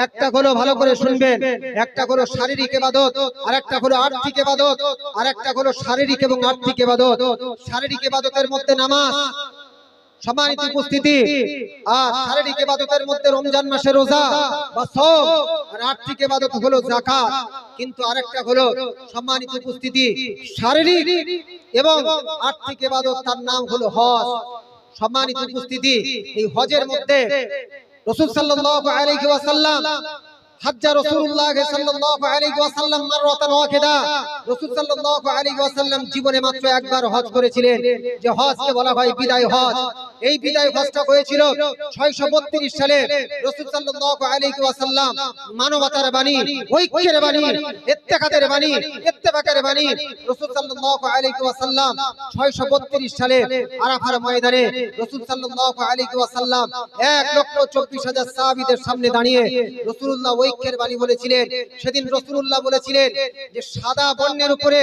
একটা হলো, ভালো করে শুনবেন, একটা হলো শারীরিক ইবাদত, আরেকটা হলো আর্থিক ইবাদত, আরেকটা হলো শারীরিক এবং আর্থিক ইবাদত। শারীরিক ইবাদতের মধ্যে নামাজ, সম্মানিত উপস্থিতি, আর শারীরিক ইবাদতের মধ্যে রমজান মাসে রোজা বা সওম, আর আর্থিক ইবাদত হলো যাকাত। কিন্তু আরেকটা হলো, সম্মানিত উপস্থিতি, শারীরিক এবং আর্থিক ইবাদত, তার নাম হলো হজ। সম্মানিত উপস্থিতি, এই হজের মধ্যে রাসূল সাল্লাল্লাহু আলাইহি ওয়াসাল্লাম হাজ্জা রাসূলুল্লাহ সাল্লাল্লাহু আলাইহি ওয়াসাল্লাম মাররাতান ওয়াহিদা, রাসূল সাল্লাল্লাহু আলাইহি ওয়াসাল্লাম জীবনে মাত্র একবার হজ করেছিলেন, যে হজকে বলা হয় বিদায় হজ। এই বিদায় ঘোষণা হয়েছিল 632 সালে। রাসূল সাল্লাল্লাহু আলাইহি ওয়াসাল্লাম মানবতার বাণী, ঐক্যের বাণী, ইত্তেহাদের বাণী, ইত্তেফাকের বাণী রাসূল সাল্লাল্লাহু আলাইহি ওয়াসাল্লাম 632 সালে আরাফার ময়দানে রাসূল সাল্লাল্লাহু আলাইহি ওয়াসাল্লাম 1,24,000 সাহাবীদের সামনে দাঁড়িয়ে রাসূলুল্লাহ ঐক্যের বাণী বলেছিলেন। সেদিন রাসূলুল্লাহ বলেছিলেন যে সাদা বর্ণের উপরে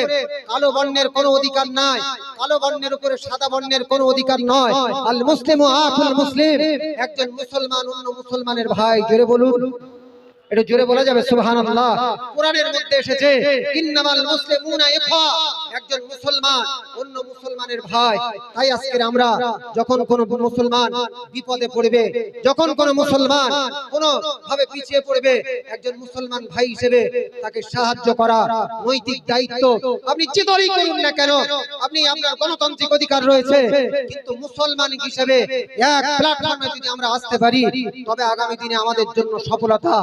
কালো বর্ণের কোনো অধিকার নাই, কালো বর্ণের উপরে সাদা বর্ণের কোনো অধিকার নয়। আল মুসলিমু আখুল মুসলিম, একজন মুসলমান অন্য মুসলমানের ভাই। জোরে বলুন, এটা জোরে বলা যাবে সুবহানাল্লাহ। কোরআনের মধ্যে এসেছে ইন্নামাল মুসলিমুনা ইখওয়া, একজন মুসলমান অন্য মুসলমানের ভাই। তাই আজকে আমরা যখন কোন মুসলমান বিপদে পড়বে, যখন কোন মুসলমান কোন ভাবে পিছিয়ে পড়বে, একজন মুসলমান ভাই হিসেবে তাকে সাহায্য করা নৈতিক দায়িত্ব। আপনি যে দলই করুন না কেন, আপনি আপনার গণতান্ত্রিক অধিকার রয়েছে, কিন্তু মুসলমান হিসেবে এক প্ল্যাটফর্মে যদি আমরা আসতে পারি, তবে আগামী দিনে আমাদের জন্য সফলতা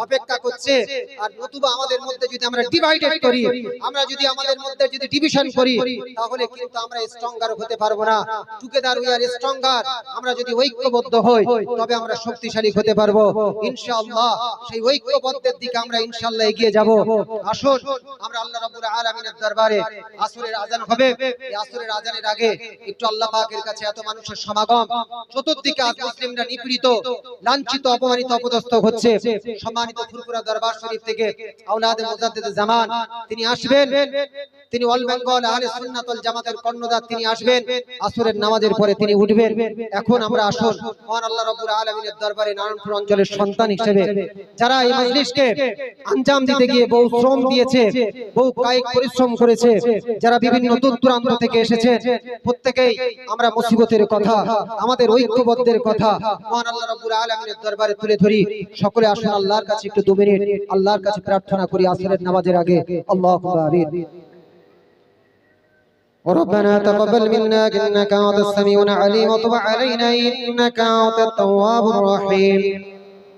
অপেক্ষা করছে। আর নতুবা আমাদের মধ্যে যদি আমরা ডিভাইডেড করি, আমরা যদি আমাদের মধ্যে যদি ডিভিশন করি, তাহলে কিন্তু আমরা স্ট্রঙ্গার হতে পারবো না। Together we are stronger. আমরা যদি ঐক্যবদ্ধ হই, তবে আমরা শক্তিশালী হতে পারবো ইনশাআল্লাহ। সেই ঐক্যবদ্ধের দিকে আমরা ইনশাআল্লাহ এগিয়ে যাব। আসুন আমরা আল্লাহ রাব্বুল আলামিনের দরবারে, আসরের আযান হবে, এই আসরের আযানের আগে একটু আল্লাহ পাকের কাছে এত মানুষের সমাগম, চতুর্দিকে আজ মুসলিমরা নিপীড়িত, লাঞ্ছিত, অপমানিত, অপদস্থ হচ্ছে। সম্মানিত ফুরফুরা দরবার শরীফ থেকে আওলাদে মুজাদ্দিদ জামান তিনি আসবেন। তিনি অল বেঙ্গল আহলে সুন্নাত ওয়াল জামাতের কর্ণধার, তিনি আসবেন। আসরের নামাজের পরে তিনি উঠবেন। এখন আমরা আসুন মহান আল্লাহ রাব্বুল আলামিনের দরবারে নারায়ণপুর অঞ্চলের সন্তান হিসেবে যারা এই মজলিসকে আঞ্জাম দিতে গিয়ে বহু শ্রম দিয়েছে, বহু কায়িক পরিশ্রম করেছে, যারা বিভিন্ন দূর দূরান্ত থেকে এসেছে, প্রত্যেকেই আমরা মুসিবতের কথা, আমাদের ঐক্যবদ্ধের কথা মহান আল্লাহ রাব্বুল আলামিনের দরবারে তুলে ধরি। সকলে আসুন আল্লাহর কাছে একটু 2 মিনিট আল্লাহর কাছে প্রার্থনা করি আসরের নামাজের আগে। আল্লাহুম্মা আমিন। ربنا تقبل منا إنك أنت السميع العليم وتب علينا إنك أنت التواب الرحيم.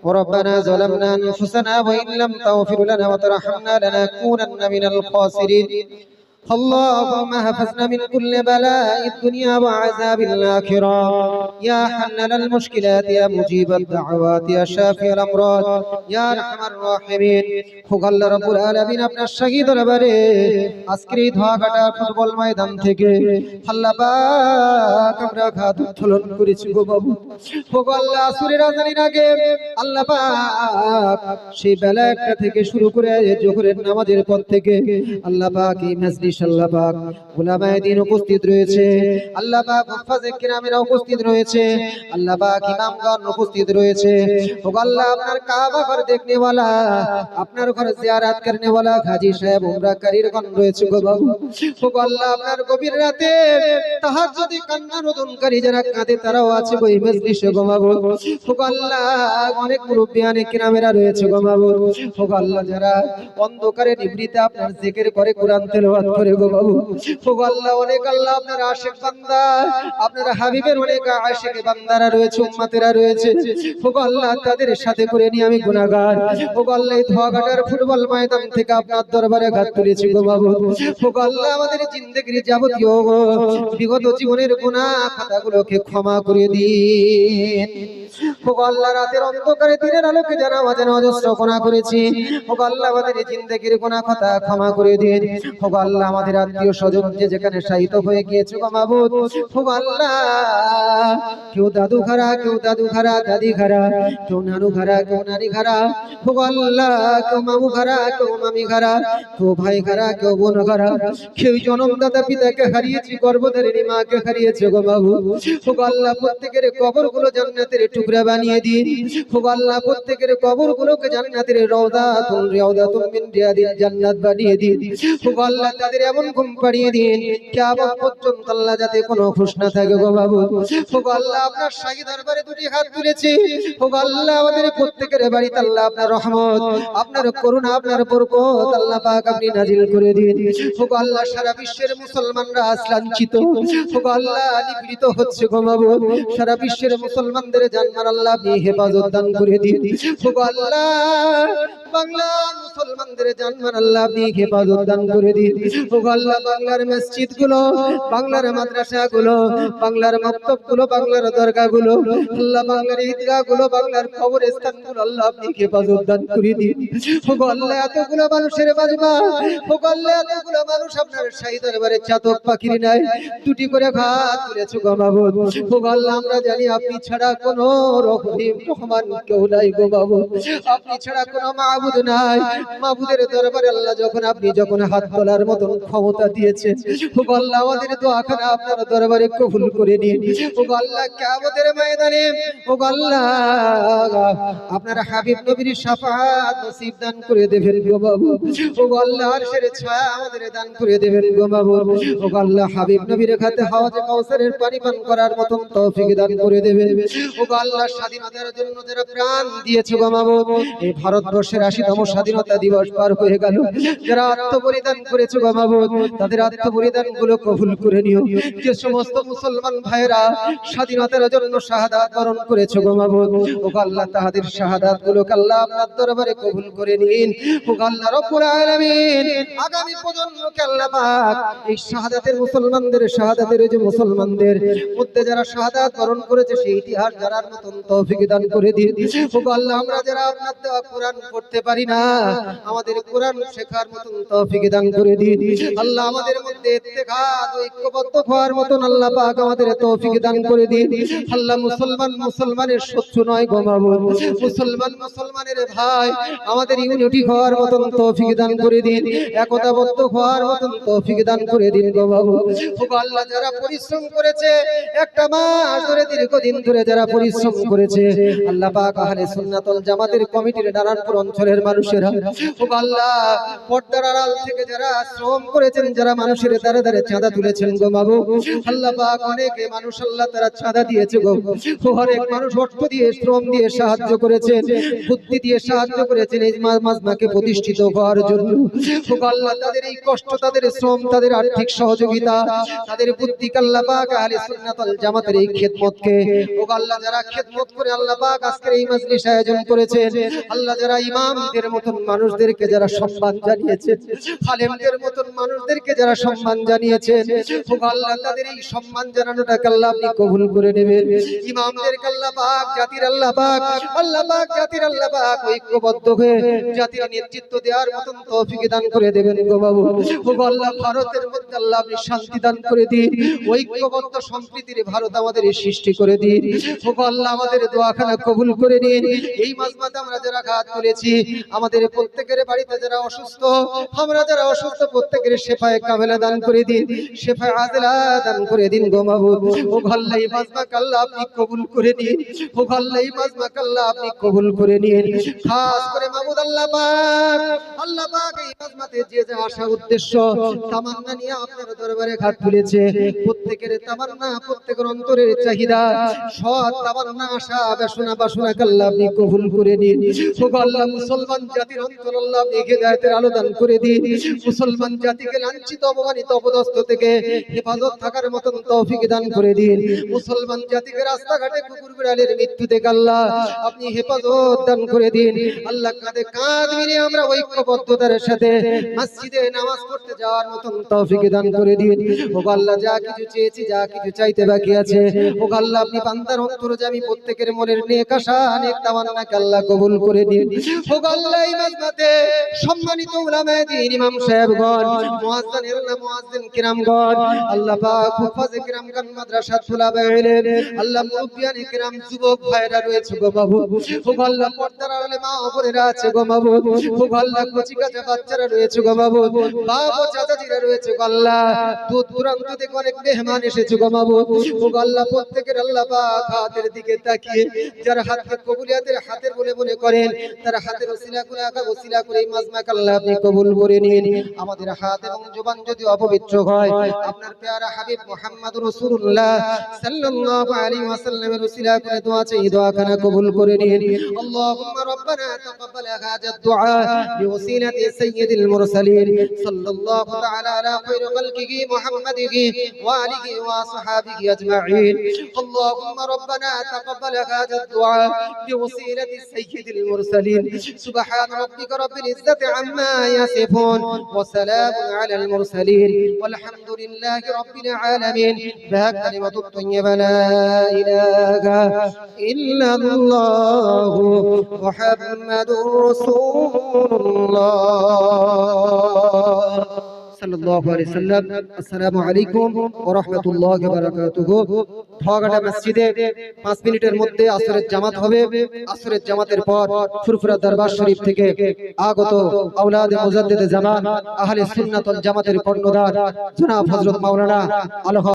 وربنا ظلمنا أنفسنا وإن لم تغفر لنا وترحمنا لنكونن من الخاسرين. اللهم احفظنا من كل بلاء الدنيا وعذاب الآخرة. يا حلل المشكلات، يا مجيب الدعوات، يا شافي الأمراض، يا أرحم الراحمين. فقال رب العالمين আপনার শহীদ দরবারে আজকের এই ধোয়াঘাটা ফুটবল ময়দান থেকে আল্লাহ পাক আমরা ঘাত উত্তোলন করেছি গো বাবু। ফকল আসরের আযানের আগে আল্লাহ পাক সেই বেলা 1টা থেকে শুরু করে জোহরের নামাজের পর থেকে আল্লাহ পাক এই মজলিস আল্লাহ পাক উলামায়ে দ্বীন উপস্থিত রয়েছে, আল্লাহ পাক মুফাজ্জির কিরামেরা উপস্থিত রয়েছে, আল্লাহ পাক ইমামগণ উপস্থিত রয়েছে। ও আল্লাহ আপনার কাবা ঘর দেখনে वाला, আপনার ঘর জিয়ারত করনে वाला হাজী সাহেব উমরাকারীগণ রয়েছে গো বাবু। ও আল্লাহ আপনার গভীর রাতে তাহাজ্জুদে কান্না রোদনকারী যারা কাঁদে তারাও আছে ওই মজলিসে গো বাবু। ও আল্লাহ অনেক মুরব্বিয়ানে কিরামেরা রয়েছে গো বাবু। ও আল্লাহ যারা অন্ধকারে নিভৃতে আপনার জিকির করে কোরআন তেলাওয়াত করে গো বাবু। ও আল্লাহ অনেক আল্লাহ আপনার আশিক বান্দা, আপনার হাবিবের অনেক আশিক বান্দারা রয়েছে, উম্মতেরা রয়েছে। ও আল্লাহ তাদের সাথে করে নিয়ে আমি গুনাহগার। ও আল্লাহ এই ধোয়াঘাটার ফুটবল ময়দান থেকে আপনার দরবারে হাত তুলেছি গো বাবু। ও আল্লাহ আমাদের জিন্দেগির যাবতীয় বিগত জীবনের গুনাহ খাতাগুলোকে ক্ষমা করে দিন। ও আল্লাহ রাতের অন্ধকারে দিনের আলোকে যারা অজানা অজস্র গুনাহ করেছি, ও আল্লাহ আমাদের জিন্দেগির গুনাহ খাতা ক্ষমা করে দিন। ও আল্লাহ আমাদের আত্মীয় স্বজন যে যেখানে শায়িত হয়ে গিয়েছে গো মাবুদ, ও আল্লাহ কেউ দাদু ঘরা, কেউ দাদু ঘরা, দাদি ঘরা, কেউ নানু ঘরা, কেউ নানি ঘরা, ও আল্লাহ কেউ মামু ঘরা, কেউ মামি ঘরা, কেউ ভাই ঘরা, কেউ বোন ঘরা, কেউ জন্মদাতা পিতাকে হারিয়েছি, গর্ভধারিণী মাকে হারিয়েছে গো বাবু। ও আল্লাহ প্রত্যেকের কবরগুলো জান্নাতের টুকরা বানিয়ে দিন। ও আল্লাহ প্রত্যেকের কবরগুলোকে জান্নাতের রাউদাতুন মিন রিয়াদিল জান্নাত বানিয়ে দিন। ও আল্লাহ তাদের এমন ঘুম পাড়িয়ে দিন কিয়ামত পর্যন্ত আল্লাহ যাতে কোনো খুশ না থাকে গো বাবু। ও আল্লাহ আপনার শাহী দরবারে 2টি হাত তুলেছি। ও আল্লাহ আমাদের প্রত্যেকের বাড়িতে আল্লাহ আপনার রহমত, আপনার করুণা, আপনার বরকত আল্লাহ পাক আপনি নাজিল করে দিন। ও আল্লাহ সারা বিশ্বের মুসলমানরা আজ লাঞ্ছিত, ও আল্লাহ নিপীড়িত হচ্ছে গো বাবু। সারা বিশ্বের মুসলমানদের জানমাল আল্লাহ আপনি হেফাজত দান করে দিন। ও আল্লাহ বাংলা মুসলমানদের জানমাল আল্লাহ আপনি হেফাজত দান করে দিন। ও আল্লাহ বাংলার মসজিদগুলো, বাংলার মাদ্রাসাগুলো, বাংলার মক্তবগুলো, বাংলার দরগাগুলো, আল্লাহ বাংলার ঈদগাহগুলো, বাংলার কবরস্থানগুলো আল্লাহ আপনি হেফাজত দান করে দিন। ওগো আল্লাহ এতগুলো মানুষের বাজবা, ওগো আল্লাহ এতগুলো মানুষ আপনার শাহী দরবারে চাতক পাখির নাই দুটি করে হাত তুলেছে গো মাবুদ। ওগো আল্লাহ আমরা জানি আপনি ছাড়া কোনো রহিম রহমান কেউ নাই গো মাবুদ, আপনি ছাড়া কোনো মাবুদ নাই। মাবুদের দরবারে আল্লাহ যখন হাত তোলার মতন ক্ষমতা দিয়েছেন, ওগো আল্লাহ আমাদের দোয়াখানা আপনার দরবারে কবুল করে নিন। ওগো আল্লাহ কিয়ামতের ময়দানে ওগো আল্লাহ আপনার হাবিব নবীর শাফাআত নসিব দান করে দেবেন গো মাবুদ। ওগো আল্লাহ আরশের ছায়া আমাদের দান করে দেবেন গো মাবুদ। ওগো আল্লাহ হাবিব নবীর হাতে হাওজে কাউসারের পানি পান করার মতন তৌফিক দান করে দেবেন। ওগো আল্লাহ স্বাধীনতার জন্য যারা প্রাণ দিয়েছে গো মাবুদ, এই ভারতবর্ষের ৮০তম স্বাধীনতা দিবস পার হয়ে গেল, যারা আত্মবলিদান করেছে গো মাবুদ, তাদের আত্মবলিদান গুলো কবুল করে নিও। যে সমস্ত মুসলমান ভাইরা স্বাধীনতার জন্য শাহাদাত বরণ করেছে গো মাবুদ, ওগো আল্লাহ তাদের শাহাদাত গুলোকে আল্লাহ আপনার দরবারে কবুল করে নিন। ওগো আল্লাহ রব্বুল আলামিন আগামী প্রজন্মকে আল্লাহ পাক এই শাহাদাতের শাহাদাতের যে মুসলমানদের মধ্যে যারা শাহাদাত বরণ করেছে সেই ইতিহাস জানার মতন তৌফিক দান করে দিন। ওগো আল্লাহ আমরা যারা আপনার দেওয়া কোরআন পড়তে পারি না, আমাদের কোরআন শেখার মতন তৌফিক দান করে দিন। আল্লাহ আমাদের মধ্যে ইত্তেহাদ ঐক্যবদ্ধ হওয়ার মতন আল্লাহ পাক আমাদের তৌফিক দান করে দিন। আল্লাহ মুসলমানের শত্রু নয় গো মাবুদ, মুসলমানের ভাই, আমাদের ইউনিটি হওয়ার মতন তৌফিক দান করে দিন, একতাবদ্ধ হওয়ার মতন তৌফিক দান করে দিন গো মাবুদ। ওগো আল্লাহ যারা পরিশ্রম করেছে একটা মাস ধরে দীর্ঘদিন ধরে যারা পরিশ্রম করেছে আল্লাহ পাক আহলে সুন্নাত ওয়াল জামাতের কমিটির নারায়ণপুর অঞ্চলের মানুষেরা, ওগো আল্লাহ পর্দার আড়াল থেকে যারা শ্রম করেছেন, যারা মানুষের দ্বারে দ্বারে চাঁদা তুলেছেন গো মাবুদ, আল্লাহ পাক অনেকে মানুষ আল্লাহ তারা চাঁদা দিয়েছে গো, অনেক মানুষ অর্থ দিয়ে শ্রম দিয়ে সাহায্য করেছেন, বুদ্ধি দিয়ে সাহায্য করেছেন এই মাজমাকে প্রতিষ্ঠিত হওয়ার জন্য। ওগো আল্লাহ তাদের এই কষ্ট, তাদের শ্রম, তাদের আর্থিক সহযোগিতা, তাদের বুদ্ধি আল্লাহ পাক আহলে সুন্নাত ওয়াল জামাতের এই খেদমতকে, ওগো আল্লাহ যারা খেদমত করে আল্লাহ পাক আজকের এই মজলিস আয়োজন করেছেন, আল্লাহ যারা ইমামদের মতন মানুষদেরকে যারা সম্মান জানিয়েছেন, আলেমদের মতন মানুষদেরকে যারা সম্মান জানিয়েছেন, ওগো আল্লাহ তাদের এই সম্মান জানানোটাকে আল্লাহ আপনি কবুল করে নেবেন। ইমামদেরকে আল্লাহ পাক জাতির আল্লাহ পাক জাতির আল্লাহ পাক ঐক্যবদ্ধ হয়ে জাতির নেতৃত্ব দেওয়ার মতন তৌফিক দান করে দেবেন গো বাবু। ওগো আল্লাহ ভারতের মধ্যে আল্লাহ আপনি শান্তি দান করে দিন, ঐক্যবদ্ধ সম্প্রীতির ভারত আমাদের সৃষ্টি করে দিন। ওগো আল্লাহ আমাদের দোয়াখানা কবুল করে নিন। এই মাজমাতে আমরা যারা হাত তুলেছি, আমাদের প্রত্যেকের বাড়িতে যারা অসুস্থ, আমরা যারা অসুস্থ প্রত্যেকের শেফায়ে কামেলা দান করে দিন, শেফায়ে আজলা দান করে দিন গো মাবুদ। ওগো আল্লাহ এই মাজমাকে আল্লাহ আপনি কবুল করে নিন, ওগো আল্লাহ এই মাজমাকে আল্লাহ আপনি কবুল করে নিন। খাস করে মাবুদ আল্লাহ পাক এই মাজমাতে যে যে আশা উদ্দেশ্য তামান্না নিয়ে আপনার দরবারে হাত তুলেছে, প্রত্যেকের তামান্না, প্রত্যেকের অন্তরের চাহিদা, সৎ তামান্না, আশা, বাসনাকে আল্লাহ আপনি কবুল করে নিন। ওগো আল্লাহ মুসলমান জাতির অন্তর আল্লাহ আপনি হিদায়াতের আলো দান করে দিন। মুসলমান জাতিকে লাঞ্ছিত, অপমানিত, অপদস্থ থেকে হেফাজত থাকার মতন তৌফিক দান করে দিন। মুসলমান জাতিকে রাস্তাঘাটে কুকুর বিড়ালের মৃত্যু থেকে আল্লাহ আপনি হেফাজত দান করে দিন। আল্লাহ কাঁধে কাঁধ মিলিয়ে আমরা ঐক্যবদ্ধতার সাথে মসজিদে নামাজ পড়তে যাওয়ার মতন তৌফিক দান করে দিন। ওগো আল্লাহ যা কিছু চেয়েছি, যা কিছু চাইতে বাকি আছে, ওগো আল্লাহ আপনি বান্দার অন্তর্যামী, প্রত্যেকের মনের নেক আশা, নেক তামান্নাকে আল্লাহ কবুল করে দিন। ওগো আল্লাহ এই মাজমাতে সম্মানিত উলামায়ে দ্বীন, ইমাম সাহেবগণ, মুয়াজ্জিন কিরামগণ, আল্লাহ পাক হুফাজে কিরামগণ, মাদ্রাসা তুলাবায়ে ইলম, আল্লাহ মুরব্বিয়ানে কিরাম, যুবক ভাইরা রয়েছে গো মাবুদ। ওগো আল্লাহ পর্দার আড়ালে মা ও বোনেরা আছে গো মাবুদ। ওগো আল্লাহ কচি কাঁচা বাচ্চারা রয়েছে গো মাবুদ, বাবা চাচাজিরা রয়েছে গো আল্লাহ, দূর দূরান্ত থেকে অনেক মেহমান এসেছে গো মাবুদ। ওগো আল্লাহ প্রত্যেকের আল্লাহ পাক হাতের দিকে তাকিয়ে যারা হাতকে কবুলিয়াতের হাতের বলে মনে করেন, তারা হাতের ওসিলা করে, আকা ওসিলা করে এই মাজমাকে আল্লাহ আপনি কবুল করে নিন। আমাদের হাত এবং জবান যদি অপবিত্র হয়, আপনার প্যারা হাবিব মুহাম্মদ রাসূলুল্লাহ সাল্লাল্লাহু আলাইহি ওয়াসাল্লামের ওসিলা করে দোয়া চাই, দোয়াখানা কবুল করে নিন। আল্লাহুম্মা রাব্বানা তাকাব্বাল হাযা দুআ বিওসিলাতি সাইয়্যিদিল মুরসালিন সাল্লাল্লাহু তাআলা আলা খায়রি খালকিহি মুহাম্মাদিহি ওয়া আলিহি ওয়া আসহাবিহি আজমাইন। আল্লাহুম্মা রাব্বানা তাকাব্বাল হাযা দুআ বিওসিলাতি সাইয়্যিদিল মুরসালিন সুবহান রাব্বিকা রাব্বিল ইজ্জাতি আম্মা ইয়াসিফুন ওয়া সালামুন আলাল মুরসালিন ওয়ালহামদুলিল্লাহি لله رب العالمين بها كلمة الطيبة لا إله إلا الله محمد رسول الله صلى الله عليه وسلم السلام عليكم ورحمة الله وبركاته ধোয়াঘাটা মসজিদে 5 মিনিটের মধ্যে আসরের জামাত হবে আসরের জামাতের পর ফুরফুরা দরবার শরীফ থেকে আগত আওলাদ মুজাদ্দিদ জামান আহলে সুন্নাত ওয়াল জামাতের কর্ণধার জনাব হযরত মাওলানা আলহা